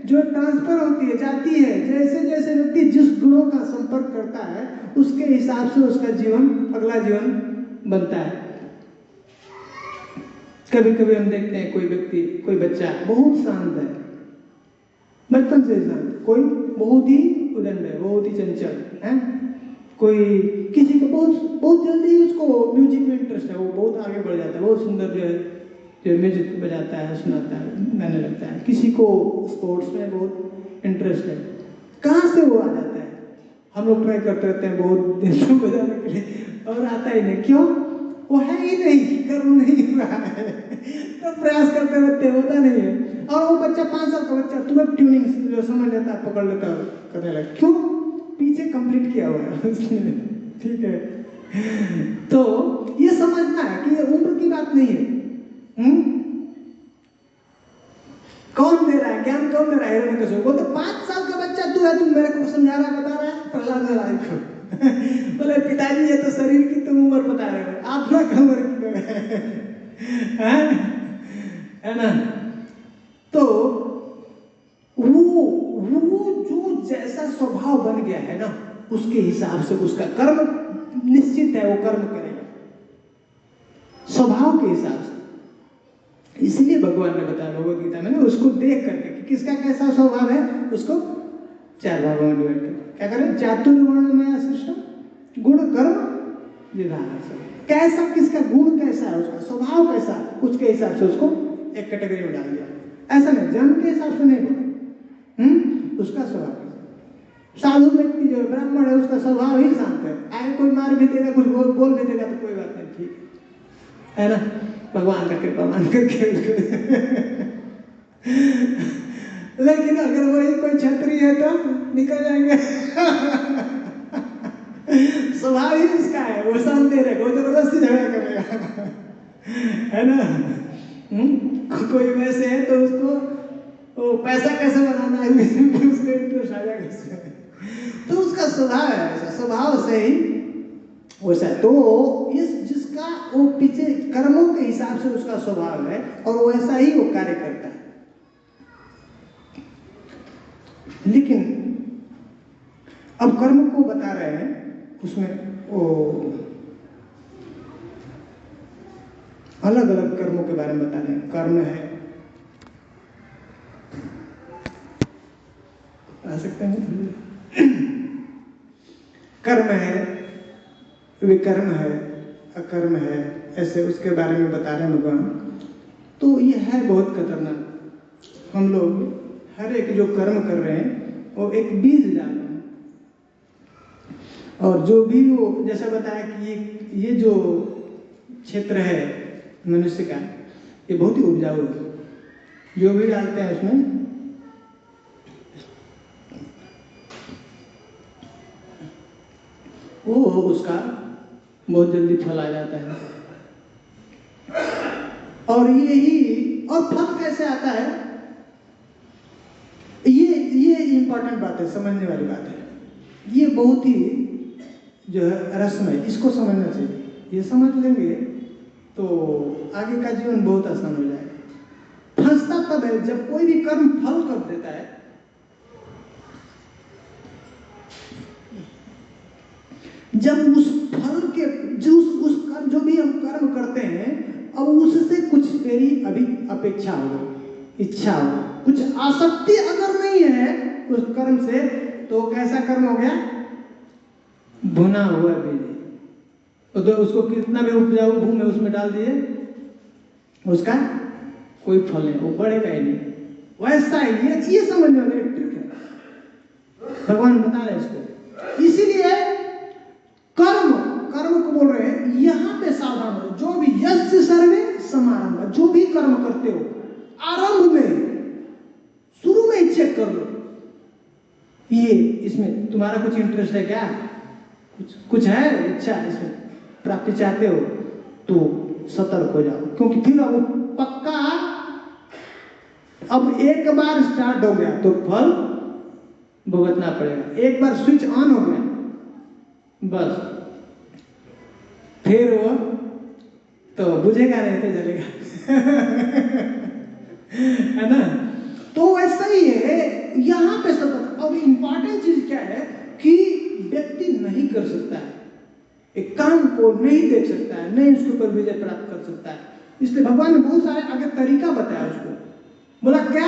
जो ट्रांसफर होती है, जाती है, जैसे जैसे व्यक्ति जिस गुणों का संपर्क करता है उसके हिसाब से उसका जीवन, अगला जीवन बनता है। कभी कभी हम देखते हैं कोई व्यक्ति, कोई बच्चा बहुत शांत है, बचपन से शांत, कोई बहुत ही उदंड है, बहुत ही चंचल है, कोई किसी को बहुत जल्दी उसको म्यूजिक में इंटरेस्ट है, वो बहुत आगे बढ़ जाता है, बहुत सुंदर जो म्यूजिक बजाता है, सुनाता है, गाने लगता है। किसी को स्पोर्ट्स में बहुत इंटरेस्ट है, कहाँ से वो आ जाता है? हम लोग ट्राई करते रहते हैं बहुत दिन तक बजाने के लिए और आता ही नहीं, क्यों? वो है ही नहीं, कर्म नहीं रहा है, तो प्रयास करते रहते होता नहीं है। और वो बच्चा 5 साल का बच्चा तुरंत ट्यूनिंग जो समझ लेता है, पकड़ लेता है, करने लगा, क्यों? पीछे कंप्लीट किया हुआ है उसने, ठीक है। तो ये समझना है कि ये उम्र की बात नहीं है। कौन दे रहा है ज्ञान, कौन दे रहा है? हिरण्यकशिपु को तो 5 साल का बच्चा तू है, तुम मेरे को समझा रहा, बता रहा है प्रहलाद महाराज को। बोले पिताजी ये तो शरीर की तुम उम्र बता रहे हो, आत्मा का उम्र है ना? तो वो जो जैसा स्वभाव बन गया है ना, उसके हिसाब से उसका कर्म निश्चित है, वो कर्म करेगा स्वभाव के हिसाब से। इसलिए भगवान ने बताया भगवद गीता में, उसको देख करके कि किसका कैसा स्वभाव है, उसको चार भागों में डिवाइड कर क्या करें, चातुर्वर्ण में सृष्टि गुण कर्म विभाग। कैसा किसका गुण कैसा है, उसका स्वभाव कैसा, उसके हिसाब से उसको एक कैटेगरी में डाल दिया। ऐसा नहीं जन्म के हिसाब से नहीं बोला, उसका स्वभाव। साधु व्यक्ति जो ब्राह्मण है उसका स्वभाव ही शांत है, आए कोई मार भी देगा, कुछ बोल भी देगा तो कोई बात नहीं, ठीक है ना, भगवान का कृपा मान करके। लेकिन अगर वही कोई क्षत्रिय है तो निकल जाएंगे। स्वभाव ही उसका है, वो शांत नहीं रहेगा, वो जबरदस्ती झगड़ा करेगा, है ना। कोई वैसे है तो उसको वो पैसा कैसे बनाना है उसको इंटरेस्ट आ जाएगा इसमें, तो उसका स्वभाव है ऐसा, स्वभाव से ही वैसा। तो इस जिसका वो पीछे कर्मों के हिसाब से उसका स्वभाव है और वैसा ही वो कार्य करता है। लेकिन अब कर्म को बता रहे हैं, उसमें वो अलग अलग कर्मों के बारे में बता रहे हैं। कर्म है, आ सकते हैं, कर्म है, विकर्म है, अकर्म है, ऐसे उसके बारे में बता रहे हैं भगवान। तो ये है बहुत खतरनाक। हम लोग हर एक जो कर्म कर रहे हैं वो एक बीज डाल रहे हैं, और जो भी वो जैसा बताया कि ये जो क्षेत्र है मनुष्य का, ये बहुत ही उपजाऊ है। जो भी डालते हैं उसमें वो उसका बहुत जल्दी फल आ जाता है। और यही, और फल कैसे आता है, ये इंपॉर्टेंट बात है, समझने वाली बात है। ये बहुत ही जो है रस्म है, इसको समझना चाहिए। ये समझ लेंगे तो आगे का जीवन बहुत आसान हो जाएगा। फंसता तब है जब कोई भी कर्म फल कर देता है, जब उस फल के जो भी हम कर्म करते हैं, अब उससे कुछ मेरी अभी अपेक्षा हो, इच्छा हो, कुछ आसक्ति अगर नहीं है उस कर्म से, तो कैसा कर्म हो गया, भुना हुआ बीज। तो उसको कितना भी उपजाऊ भूमि में उसमें डाल दिए, उसका कोई फल नहीं, वो बढ़ेगा ही नहीं। वैसा ही ये समझने वाली एक ट्रिक है, भगवान बता रहे हैं इसको। इसीलिए कर्म को बोल रहे हैं यहां पे सावधान हो। जो भी यस्य सर्वे समारंभ, जो भी कर्म करते हो आरंभ में, शुरू में ही चेक कर लो, ये इसमें तुम्हारा कुछ इंटरेस्ट है क्या, कुछ है इच्छा, इसमें प्राप्ति चाहते हो तो सतर्क हो जाओ। क्योंकि फिर अब पक्का, अब एक बार स्टार्ट हो गया तो फल भुगतना पड़ेगा। एक बार स्विच ऑन हो गया बस, फिर वो तो बुझेगा नहीं तो जलेगा। है ना। तो ऐसा ही है यहां पे सतर्क। अब इंपॉर्टेंट चीज क्या है कि व्यक्ति नहीं कर सकता है, एक काम को नहीं देख सकता है, नहीं उसके ऊपर विजय प्राप्त कर सकता है। इसलिए भगवान ने बहुत सारे आगे तरीका बताया उसको, बोला क्या,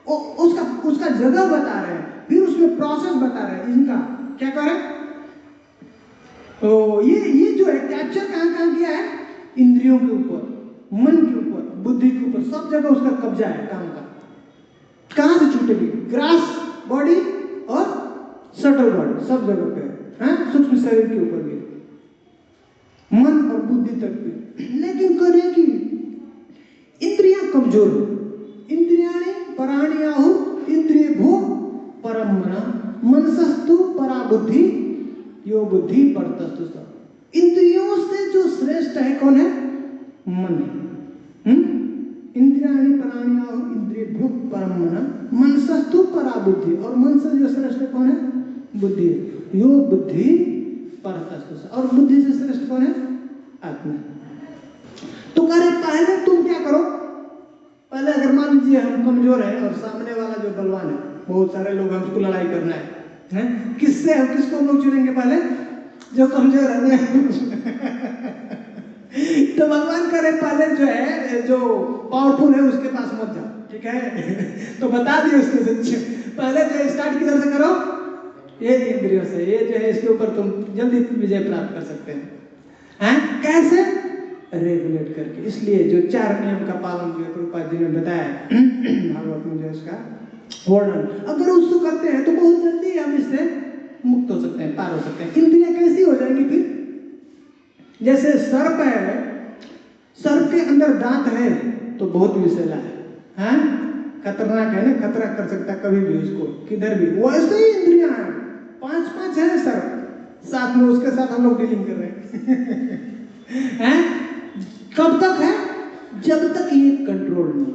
उसका जगह बता रहे हैं, फिर उसमें प्रोसेस बता रहे हैं, इनका क्या करें। तो ये जो है कैप्चर कहां किया है, इंद्रियों के ऊपर, मन के ऊपर, बुद्धि के ऊपर, सब जगह उसका कब्जा है काम का। कहां से छूटेगी, ग्रास बॉडी और सटल बॉडी, सब जगह पे है, सूक्ष्म शरीर के ऊपर भी, मन और बुद्धि तक भी। लेकिन करें कि इंद्रियां कमजोर हो, इंद्रियाणि पराण्याहु इंद्रिय भो परम मनसस्तु परा बुद्धि यो बुद्धि परतस्तु सब। इंद्रियों से जो श्रेष्ठ है कौन है, मन। इंद्रियाणि पराण्याहु इंद्रिय भो परम मनसस्तु परा बुद्धि, और मन से जो श्रेष्ठ है कौन है, बुद्धि। यो बुद्धि परतस्तु, और बुद्धि से श्रेष्ठ कौन है, आत्मा। तो कह रहे पहले तुम क्या करो, पहले अगर मान लीजिए हम कमजोर हैं और सामने वाला जो बलवान है, बहुत सारे लोग हमको लड़ाई करना है, किससे हम किसको हम लोग चुनेंगे पहले? जो कमजोर है। तो भगवान करे पहले जो है, जो पावरफुल है उसके पास मत जाओ, ठीक है? तो बता दिए उसके सच्चे, पहले जो स्टार्ट किधर से करो? ये इंद्रियों से। ये जो है इसके ऊपर तुम जल्दी विजय प्राप्त कर सकते हैं। कैसे? रेगुलेट करके। इसलिए जो 4 नियम का पालन जो प्रभुपाद जी ने बताया भागवत में जो इसका वर्णन, अगर उसको करते हैं तो बहुत जल्दी हम इससे मुक्त हो सकते हैं, पार हो सकते हैं। इंद्रियां कैसी हो जाएंगी फिर? जैसे सर्प है, सर्प के अंदर दांत है तो बहुत विषैला है, खतरनाक है ना, खतरा कर सकता है कभी भी उसको, किधर भी। वैसे ही इंद्रियां हैं, 5 है सर्प, साथ में उसके साथ हम लोग डीलिंग कर रहे हैं। कब तक है? जब तक ये कंट्रोल नहीं,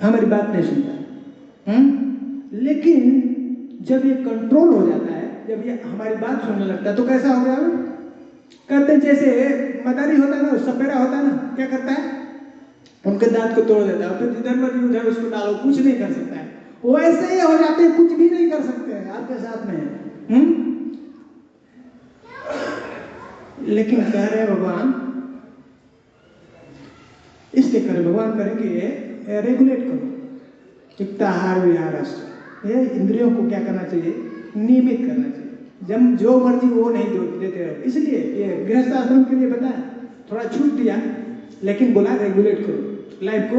हमारी बात नहीं सुनता है। लेकिन जब ये कंट्रोल हो जाता है, जब ये हमारी बात सुनने लगता है, तो कैसा हो गया? कहते हैं जैसे मदारी होता है ना, सपेरा होता है ना, क्या करता है? उनके दांत को तोड़ देता है, फिर जिधर मर्जी उधर उसको डालो, कुछ नहीं कर सकता है। वैसे ही हो जाते हैं, कुछ भी नहीं कर सकते हैं आपके साथ में। लेकिन कह रहे हैं भगवान, इसलिए करें, भगवान करेंगे रेगुलेट करो, युक्ताहार विहारस। ये इंद्रियों को क्या करना चाहिए? नियमित करना चाहिए। जब जो मर्जी वो नहीं देते रहो। इसलिए ये गृहस्थ आश्रम के लिए बताया, थोड़ा छूट दिया, लेकिन बोला रेगुलेट करो लाइफ को,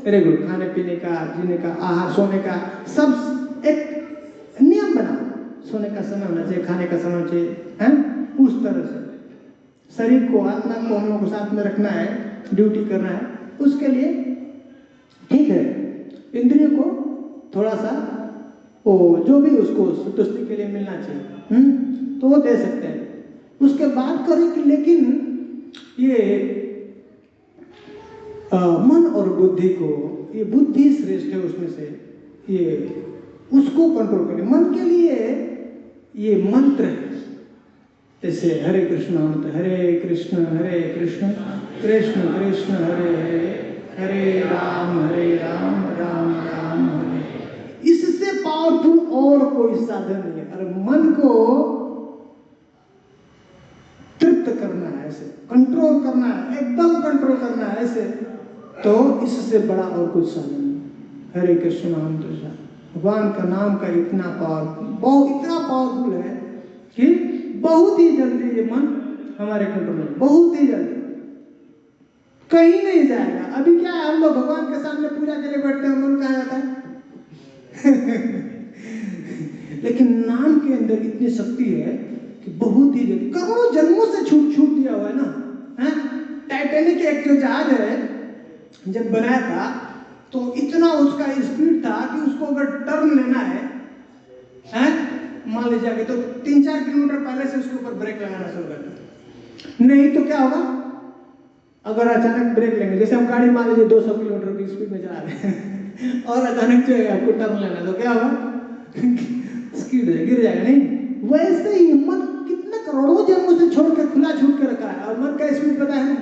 रेगुलर खाने पीने का, जीने का, आहार, सोने का, सब एक नियम बनाओ। सोने का समय होना चाहिए, खाने का समय होना चाहिए, उस तरह से शरीर को, आत्मा को हम लोग को साथ में रखना है, ड्यूटी करना है, उसके लिए ठीक है। इंद्रियों को थोड़ा सा वो जो भी उसको संतुष्टि के लिए मिलना चाहिए, तो वो दे सकते हैं। उसके बाद करें कि लेकिन ये मन और बुद्धि को, ये बुद्धि श्रेष्ठ है उसमें से, ये उसको कंट्रोल करें। मन के लिए ये मंत्र है, जैसे हरे कृष्ण मंत्र, हरे कृष्ण कृष्ण कृष्ण हरे हरे, हरे राम राम राम हरे। इससे पावरफुल और कोई साधन नहीं है। अरे मन को तृप्त करना है, ऐसे कंट्रोल करना है, एकदम कंट्रोल करना है ऐसे, तो इससे बड़ा और कुछ साधन नहीं। हरे कृष्ण मंत्र, भगवान का नाम का इतना पावरफुल है कि बहुत ही जल्दी ये मन हमारे कंट्रोल में, बहुत ही जल्दी, कहीं नहीं जाएगा। अभी क्या है, हम लोग भगवान के सामने पूजा के लिए बैठते हैं, मन कहाँ जाता है? लेकिन नाम के अंदर इतनी शक्ति है कि बहुत ही जल्दी, करोड़ों जन्मों से छूट दिया हुआ है ना। टाइटैनिक एक जो जहाज है, जब बनाया था तो इतना उसका स्पीड था कि उसको अगर टर्न लेना है, मान लीजिए तो 3-4 किलोमीटर पहले से उसके ऊपर ब्रेक लगाना शुरू करना, नहीं तो क्या होगा? अगर अचानक ब्रेक लेंगे, जैसे हम गाड़ी मान लीजिए 200 किलोमीटर की स्पीड में चला रहे हैं और अचानक जो है आपको टर्न लेना, तो क्या होगा? स्किड हो जाएगा, गिर जाएगा, नहीं? वैसे ही मन कितने करोड़ों जन्मों से छोड़ के खुला छूट के रखा है, और मन का स्पीड पता है ना,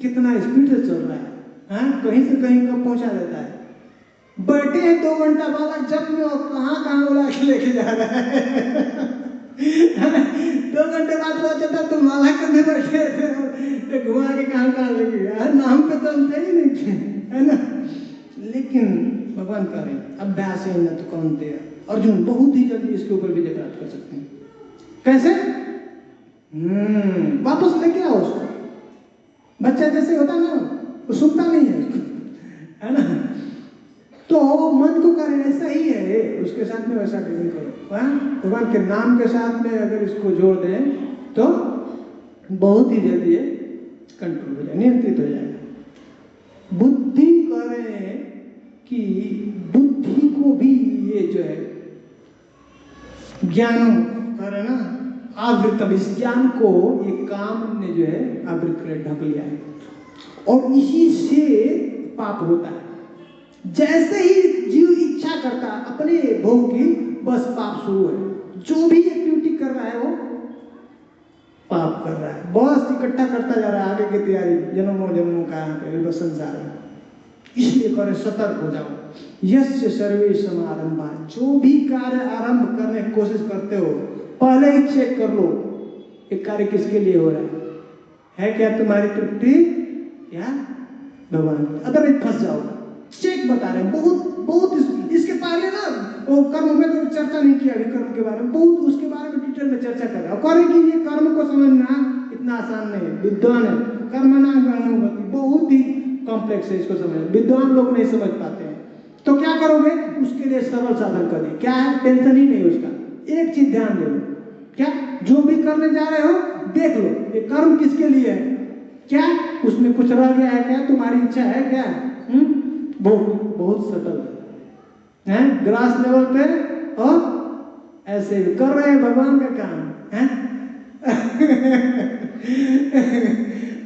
कितना स्पीड से चल रहा है, कहीं से कहीं कब पहुंचा देता है। बैठे हैं 2 घंटा बाद जब में, और कहाँ उड़ा के लेके जा रहा है 2 घंटे बाद पता चलता तुम माला करने बैठे थे, घुमा के कहाँ लेके गया। नाम पे तो हम ही नहीं थे, है ना? लेकिन भगवान कह रहे हैं अभ्यास है न तो कौनते, अर्जुन बहुत ही जल्दी इसके ऊपर विजय प्राप्त कर सकते हैं। कैसे? वापस लेके आओ उसको। बच्चा जैसे होता ना, वो सुनता नहीं है उसको, है ना? तो मन को करें ऐसा ही है, उसके साथ में वैसा डीलिंग करो। भगवान के नाम के साथ में अगर इसको जोड़ दें तो बहुत ही जल्दी ये कंट्रोल हो जाए, नियंत्रित हो जाएगा। बुद्धि करें कि बुद्धि को भी ये जो है ज्ञान करे ना, आवृत, इस ज्ञान को ये काम ने जो है आवृत कर ढक लिया है, और इसी से पाप होता है। जैसे ही जीव इच्छा करता अपने भोग की, बस पाप शुरू है। जो भी एक्टिविटी कर रहा है वो पाप कर रहा है, बस इकट्ठा करता जा रहा है आगे की तैयारी, जन्मों का बस संसार में। इसलिए करें, सतर्क हो जाओ। यस्य सर्वे समारंभा, जो भी कार्य आरंभ करने की कोशिश करते हो पहले ही चेक कर लो ये कार्य किसके लिए हो रहा है क्या तुम्हारी तृप्ति या भगवान, अदरवाइज फंस जाओगे। चेक बता रहे हैं बहुत बहुत इसके पहले ना वो कर्म में तो चर्चा नहीं किया अभी कर्म के बारे में, बहुत उसके बारे में डिटेल में चर्चा कर रहा है। करें कि ये कर्म को समझना इतना आसान नहीं है, विद्वान है कर्म ना अनुभूति बहुत ही कॉम्प्लेक्स है, इसको समझना विद्वान लोग नहीं समझ पाते हैं। तो क्या करोगे, उसके लिए सरल साधन कर दिए, क्या है टेंशन ही नहीं उसका। एक चीज ध्यान दे लो, क्या जो भी करने जा रहे हो देख लो ये कर्म किसके लिए है, क्या उसमें कुछ रह गया है क्या, तुम्हारी इच्छा है क्या। बहुत बहुत सटल है, ग्रास लेवल पे और ऐसे भी कर रहे हैं भगवान का काम है।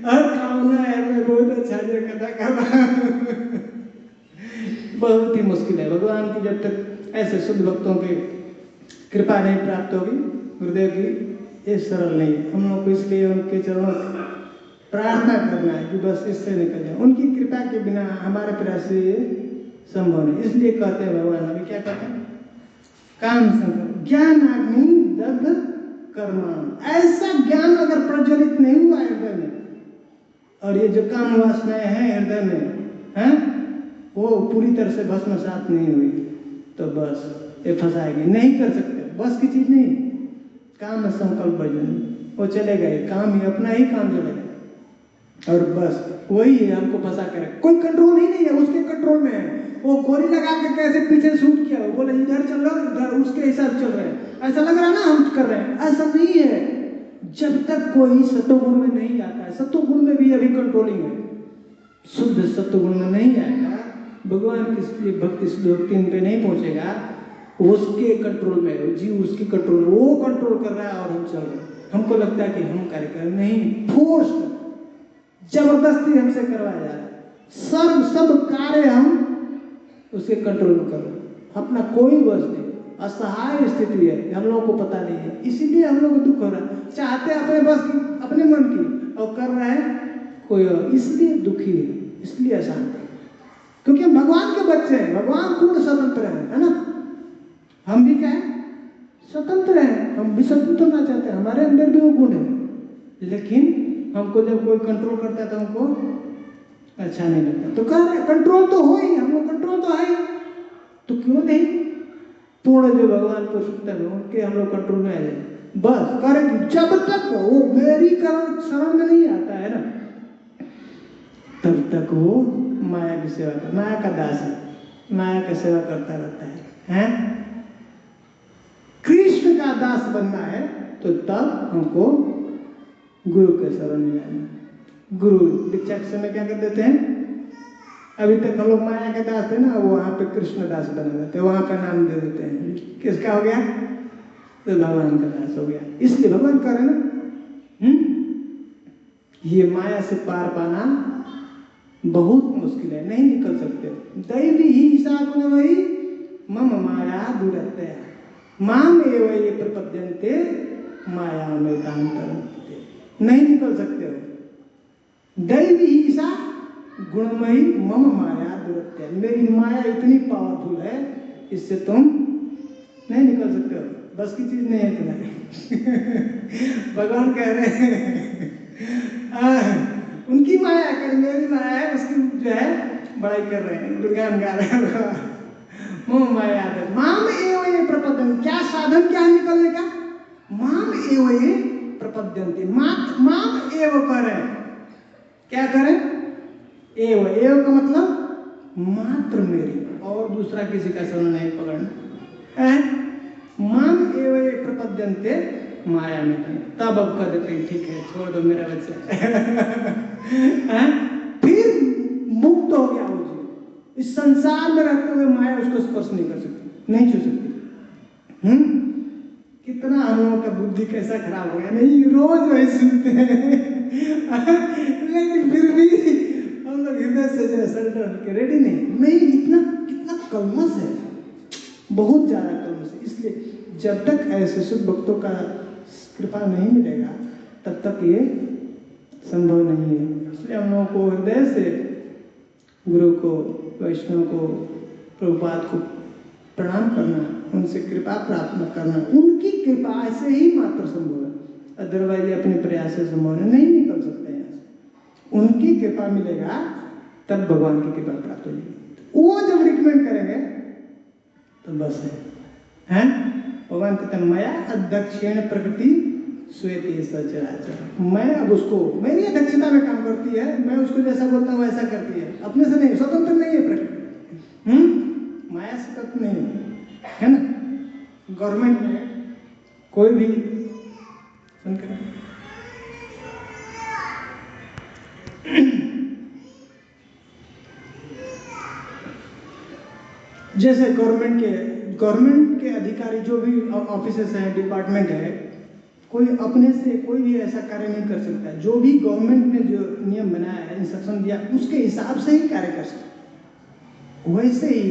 और कामना है मैं बहुत अच्छा जो कथा कर रहा हूं। बहुत ही मुश्किल है भगवान की, जब तक ऐसे शुद्ध भक्तों की कृपा नहीं प्राप्त होगी गुरुदेव की, ये सरल नहीं है। हम लोग को इसलिए उनके चरणों प्रार्थना करना है कि बस इससे निकल जाए, उनकी कृपा के बिना हमारे प्रयास से ये संभव नहीं। इसलिए कहते हैं भगवान अभी क्या कहते हैं, काम संकल्प ज्ञानाग्नि दग्ध कर्म। ऐसा ज्ञान अगर प्रज्वलित नहीं हुआ हृदय में, और ये जो काम वासनाएं हैं हृदय में हैं वो पूरी तरह से भस्मसात नहीं हुई तो बस ये फंसाएगी, नहीं कर सकते, बस की चीज नहीं। काम संकल्प वर्जन वो चलेगा, ये काम ही अपना ही काम चलेगा और बस वही है हमको फंसा कर, कोई कंट्रोल ही नहीं है, उसके कंट्रोल में है। वो गोली लगा के कैसे पीछे शूट किया, वो बोले इधर चल रहा इधर, उसके हिसाब चल रहे हैं, ऐसा लग रहा है ना हम कर रहे हैं, ऐसा नहीं है। जब तक कोई सत्वगुण में नहीं आता है, सत्वगुण में भी अभी कंट्रोलिंग है, शुद्ध सत्वगुण में नहीं आएगा, भगवान की भक्ति शुद्ध पे नहीं पहुंचेगा, उसके कंट्रोल में है, जीव उसकी कंट्रोल, वो कंट्रोल कर रहा है और हम चल रहे हैं। हमको लगता है कि हम कार्य कर नहीं, फोर्स जबरदस्ती हमसे करवाया जा रहा है, सब कार्य हम उसके कंट्रोल में कर रहे हैं, अपना कोई वश नहीं, असहाय स्थिति है, हम लोगों को पता नहीं है, इसीलिए हम लोग को दुख हो रहा है। चाहते अपने बस की अपने मन की और कर रहे हैं कोई और, इसलिए दुखी है, इसलिए अशांत है, क्योंकि हम भगवान के बच्चे हैं, भगवान पूर्ण स्वतंत्र है ना। हम भी क्या है स्वतंत्र हैं, हम भी स्वतंत्र होना चाहते हैं, हमारे अंदर भी वो गुण है, लेकिन हमको जब कोई कंट्रोल करता है तो हमको अच्छा नहीं लगता। तो कह रहे कंट्रोल तो हो ही, हम लोग कंट्रोल तो है ही, तो क्यों नहीं पूर्ण जो भगवान को सुनते हैं उनके हम लोग कंट्रोल में आ जाए, बस करेंगे। जब तक वो मेरी शरण में नहीं आता है ना तब तक वो माया की सेवा करता, माया का दास है, माया का सेवा करता रहता है? कृष्ण का दास बनना है तो तब हमको गुरु के शरण में जाना। गुरु दीक्षा के समय क्या कर देते हैं, अभी तक हम लोग माया के दास थे ना, वो वहां पे कृष्ण दास बना देते हैं, वहां पे नाम दे देते हैं, किसका हो गया तो भगवान का दास हो गया। इसलिए भगवान कह रहे ना ये माया से पार पाना बहुत मुश्किल है, नहीं निकल सकते। दैवी ही ईसा को वही मम माया दुरत्या माम एव ये प्रपद्यन्ते माया में तांतरन्ते, नहीं निकल सकते हो। दैवी ईसा गुणमयी मम माया दुरत्या, मेरी माया इतनी पावरफुल है इससे तुम नहीं निकल सकते हो, बस की चीज नहीं है तुम्हारी। भगवान कह रहे हैं उनकी माया कर, मेरी माया है, उसकी जो है बड़ाई कर रहे हैं, गुणगान गा रहे हैं। मोह माया माम एव ये प्रपद्यन, क्या साधन क्या है निकलने का, माम एव ये प्रपद्यन्ते, माम एव करें, क्या करें एव, एव का मतलब मात्र मेरी, और दूसरा किसी का शरण नहीं पकड़ना। माम एव ये प्रपद्यन्ते माया में, तब अब कर देते हैं ठीक है छोड़ दो मेरा बच्चा। फिर मुक्त हो गया वो जीव, इस संसार में रहते हुए माया उसको स्पर्श नहीं कर सकती, नहीं छू सकती। कितना हम लोगों का बुद्धि कैसा खराब हो गया, नहीं रोज वही सुनते हैं लेकिन फिर भी हम लोग हृदय से जो सरेंडर के रेडी नहीं, इतना कितना कलमस है, बहुत ज्यादा कलमस है। इसलिए जब तक ऐसे शुद्ध भक्तों का कृपा नहीं मिलेगा तब तक ये संभव नहीं है। इसलिए हम लोगों को हृदय से गुरु को, वैष्णव को, प्रभुपाद को प्रणाम करना, उनसे कृपा प्राप्त करना। उनकी कृपा से ही मात्र संभव है, अदरवाइज अपने प्रयास से संभव नहीं निकल सकते हैं। उनकी कृपा मिलेगा तब भगवान की कृपा प्राप्त होगी। वो जब रिकमेंड करेंगे तो बस है। भगवान कहते हैं मया अध्यक्षेण प्रकृति श्वेते सचराचर। मैं अब उसको, मेरी अध्यक्षता में काम करती है, मैं उसको जैसा बोलता हूँ वैसा करती है, अपने से नहीं, स्वतंत्र नहीं है प्रकृति। माया से तत्व नहीं है ना। गवर्नमेंट में कोई भी सुनकर जैसे गवर्नमेंट के अधिकारी जो भी ऑफिसर्स हैं, डिपार्टमेंट है, कोई अपने से कोई भी ऐसा कार्य नहीं कर सकता। जो भी गवर्नमेंट ने जो नियम बनाया है, इंस्ट्रक्शन दिया, उसके हिसाब से ही कार्य कर सकता। वैसे ही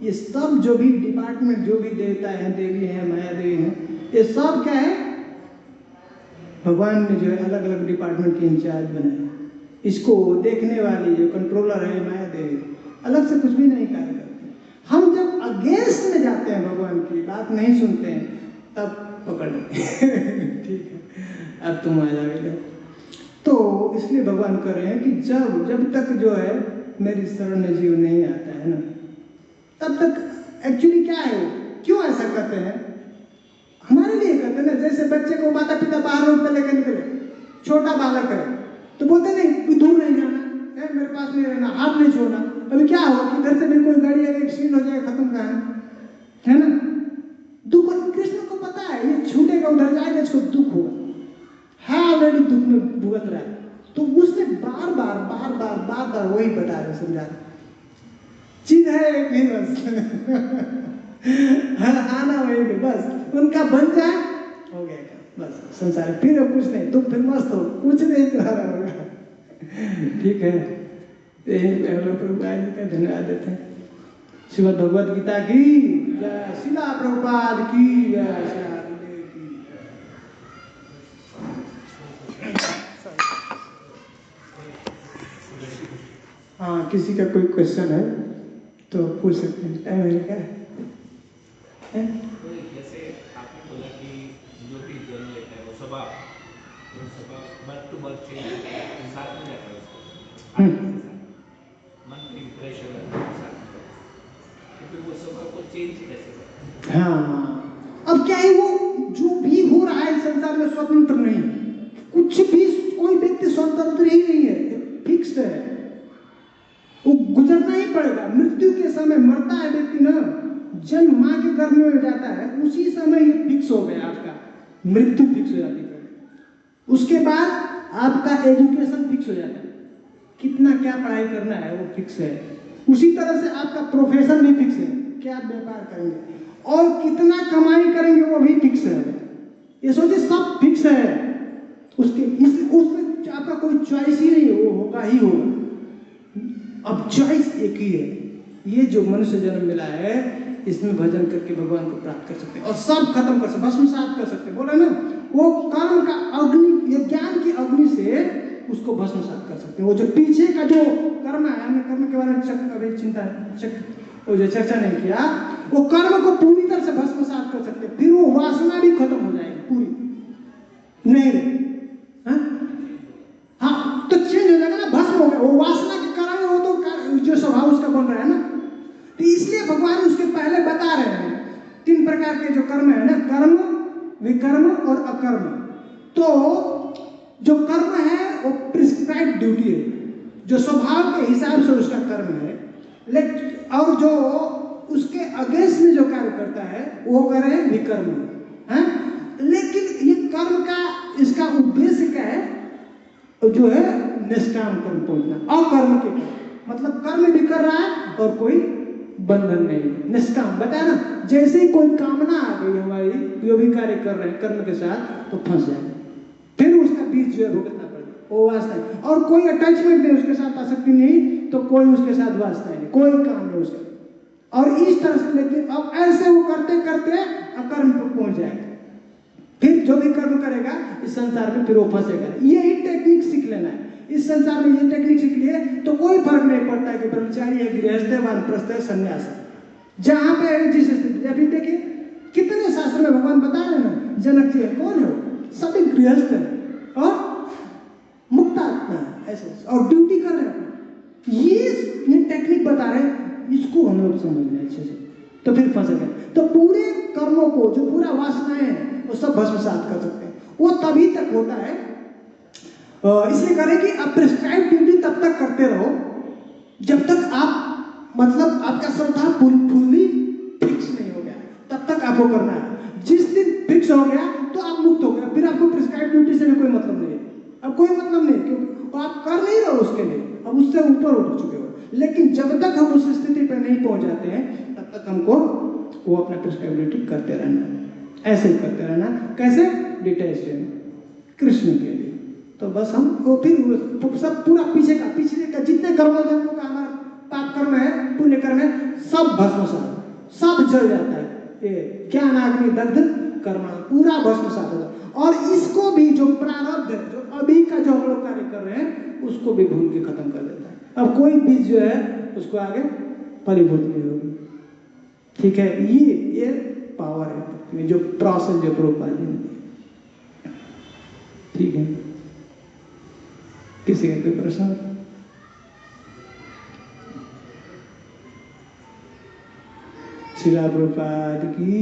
ये सब जो भी डिपार्टमेंट, जो भी देवता हैं, देवी हैं, माया देवी हैं, ये सब क्या है, भगवान ने जो है अलग अलग डिपार्टमेंट के इंचार्ज बनाए। इसको देखने वाली जो कंट्रोलर है माया देवी, अलग से कुछ भी नहीं कार्य करते। हम जब अगेंस्ट में जाते हैं, भगवान की बात नहीं सुनते हैं, तब पकड़ लेते ठीक है, अब तुम आ जाओगे। तो इसलिए भगवान कर रहे हैं कि जब तक जो है मेरी शरण में जीव नहीं आता है ना, तब तक एक्चुअली क्या है, क्यों ऐसा करते हैं, हमारे लिए करते हैं ना। जैसे बच्चे को माता पिता बाहर रोड पर लेकर निकले, छोटा बालक है, तो बोलते नहीं दूर नहीं जाना है, मेरे पास नहीं रहना, हाथ नहीं छोड़ना। अभी क्या हो कि घर से भी कोई गाड़ी आएगी, एक्सीडेंट हो जाएगा, खत्म कहानी है ना। दुख कृष्ण को पता है, ये छूटेगा, उधर जाएगा, इसको दुख होगा, है ऑलरेडी दुख में भुगत रहा है। तो उसने बार बार वही बता रहे, समझा रहे, चीज है एक ही बस आना वही पे, बस उनका बन जाए हो गया काम, बस संसार फिर कुछ नहीं, तुम फिर मस्त हो, कुछ नहीं तुम्हारा होगा। ठीक है, यही प्रभुपाद का धन्यवाद देते हैं। श्रीमद् भगवद गीता की जय, शिला प्रभुपाद की जय। हाँ, किसी का कोई क्वेश्चन है तो पूछ सकते हैं, टाइम है क्या? जैसे आपने बोला कि जो भी जन्म लेता है वो स्वभाव बर्थ टू बर्थ चेंज साथ में जाता है उसको, मन की इंप्रेशन क्योंकि वो स्वभाव को चेंज कैसे करता है? हाँ, अब क्या है, वो जो भी हो रहा है संसार में स्वतंत्र नहीं, कुछ भी, कोई व्यक्ति स्वतंत्र ही नहीं है, फिक्स्ड है, वो गुजरना ही पड़ेगा। मृत्यु के समय मरता है व्यक्ति ना, जन्म माँ के गर्भ में जाता है, उसी समय ये फिक्स हो गया, आपका मृत्यु फिक्स हो जाती है। उसके बाद आपका एजुकेशन फिक्स हो जाता है, कितना क्या पढ़ाई करना है वो फिक्स है। उसी तरह से आपका प्रोफेशन भी फिक्स है, क्या व्यापार करेंगे और कितना कमाई करेंगे वो भी फिक्स है। ये सोचिए, सब फिक्स है। उसमें आपका कोई चॉइस ही नहीं है, वो होगा ही होगा। अब चॉइस एक ही है, ये जो मनुष्य जन्म मिला है, इसमें भजन करके भगवान को प्राप्त कर सकते हैं और सब खत्म कर सकते, भस्मसात कर सकते हैं। बोला ना, वो कर्म का अग्नि, ये ज्ञान की अग्नि से उसको भस्मसात कर सकते हैं। वो जो पीछे का जो कर्म है, हमने कर्म के बारे में अभी वो जो चर्चा नहीं किया, वो कर्म को पूरी तरह से भस्मसात कर सकते हैं। फिर वो वासना भी खत्म हो जाएगी, पूरी नहीं रहे। हाँ, तो चेंज हो जाएगा ना, भस्म हो गया, वो वासना के कारण वो तो जो स्वभाव उसका बन रहा है ना। तो इसलिए भगवान उसके पहले बता रहे हैं 3 प्रकार के जो कर्म है ना, कर्म, विकर्म और अकर्म। तो जो कर्म है वो प्रिस्क्राइब्ड ड्यूटी है, जो स्वभाव के हिसाब से उसका कर्म है, लेकिन और जो उसके अगेंस्ट में जो कार्य करता है वो करे विकर्म है। लेकिन ये कर्म का, इसका उद्देश्य क्या है, जो है निष्काम कर्म पहुंचना। अकर्म के कर्म मतलब कर्म भी कर रहा है और कोई बंधन नहीं, निष्काम। बताया ना, जैसे ही कोई कामना आ गई हमारी, जो भी कार्य कर रहे हैं कर्म के साथ, तो फंस जाए, फिर उसका बीच जो है भुगतना पड़ेगा, वो वास्ता है। और कोई अटैचमेंट नहीं, उसके साथ आसक्ति नहीं, तो कोई उसके साथ वास्ता नहीं, कोई काम नहीं उसका। और इस तरह से, लेकिन अब ऐसे वो करते करते अकर्म पर पहुंच जाएगा, फिर जो भी कर्म करेगा इस संसार में फिर वो फंसेगा। यही टेक्निक सीख लेना है। इस संसार में ये टेक्निक सीख लिए तो कोई फर्क नहीं पड़ता है कि ब्रह्मचारी है, गृहस्थ है, वानप्रस्थ है, सन्यास है। जहां पे जिस स्थिति, अभी देखिए कितने शास्त्र में भगवान बता रहे हैं ना, जनक जी कौन है वो, सभी गृहस्थ है और मुक्तात्मा है ऐसे, और ड्यूटी कर रहे हैं। ये टेक्निक बता रहे हैं, इसको हम लोग समझ लें अच्छे से तो फिर फंस गए। तो पूरे कर्मों को, जो पूरा वासनाएं हैं, वो सब भस्मसात कर सकते हैं। वो तभी तक होता है, इसलिए करें कि आप प्रिस्क्राइब ड्यूटी तब तक करते रहो जब तक आप, मतलब आपका श्रद्धा फुल्ली फिक्स नहीं हो गया, तब तक आपको करना है। जिस दिन फिक्स हो गया तो आप मुक्त हो गए, फिर आपको प्रिस्क्राइब ड्यूटी से भी कोई मतलब नहीं है। अब कोई मतलब नहीं, क्योंकि आप कर नहीं रहे हो उसके लिए, अब उससे ऊपर उठ चुके हो। लेकिन जब तक हम उस स्थिति पर नहीं पहुंच जाते हैं, तब तक हमको वो अपना प्रिस्क्राइब ड्यूटी करते रहना, ऐसे ही करते रहना। कैसे? डिटैचमेंट, कृष्ण के लिए। तो बस हम वो फिर सब पूरा पिछले का जितने कर्म जन्मों का हमारा पाप कर्म है, पुण्य कर्म है, सब भस्मसात, सब जल जाता है। ये ज्ञान अग्नि दग्ध कर्म पूरा भस्मसात होता है। और इसको भी जो प्रारब्ध है, जो अभी का जो हम लोग कार्य कर रहे हैं, उसको भी भूल के खत्म कर देता है। अब कोई बीज जो है उसको आगे फलीभूत नहीं होगी। ठीक है, ये पावर है जो प्रोसेस जो प्रभुपाद जी ने। ठीक है, किसी का कोई प्रश्न? श्रीला प्रभुपाद की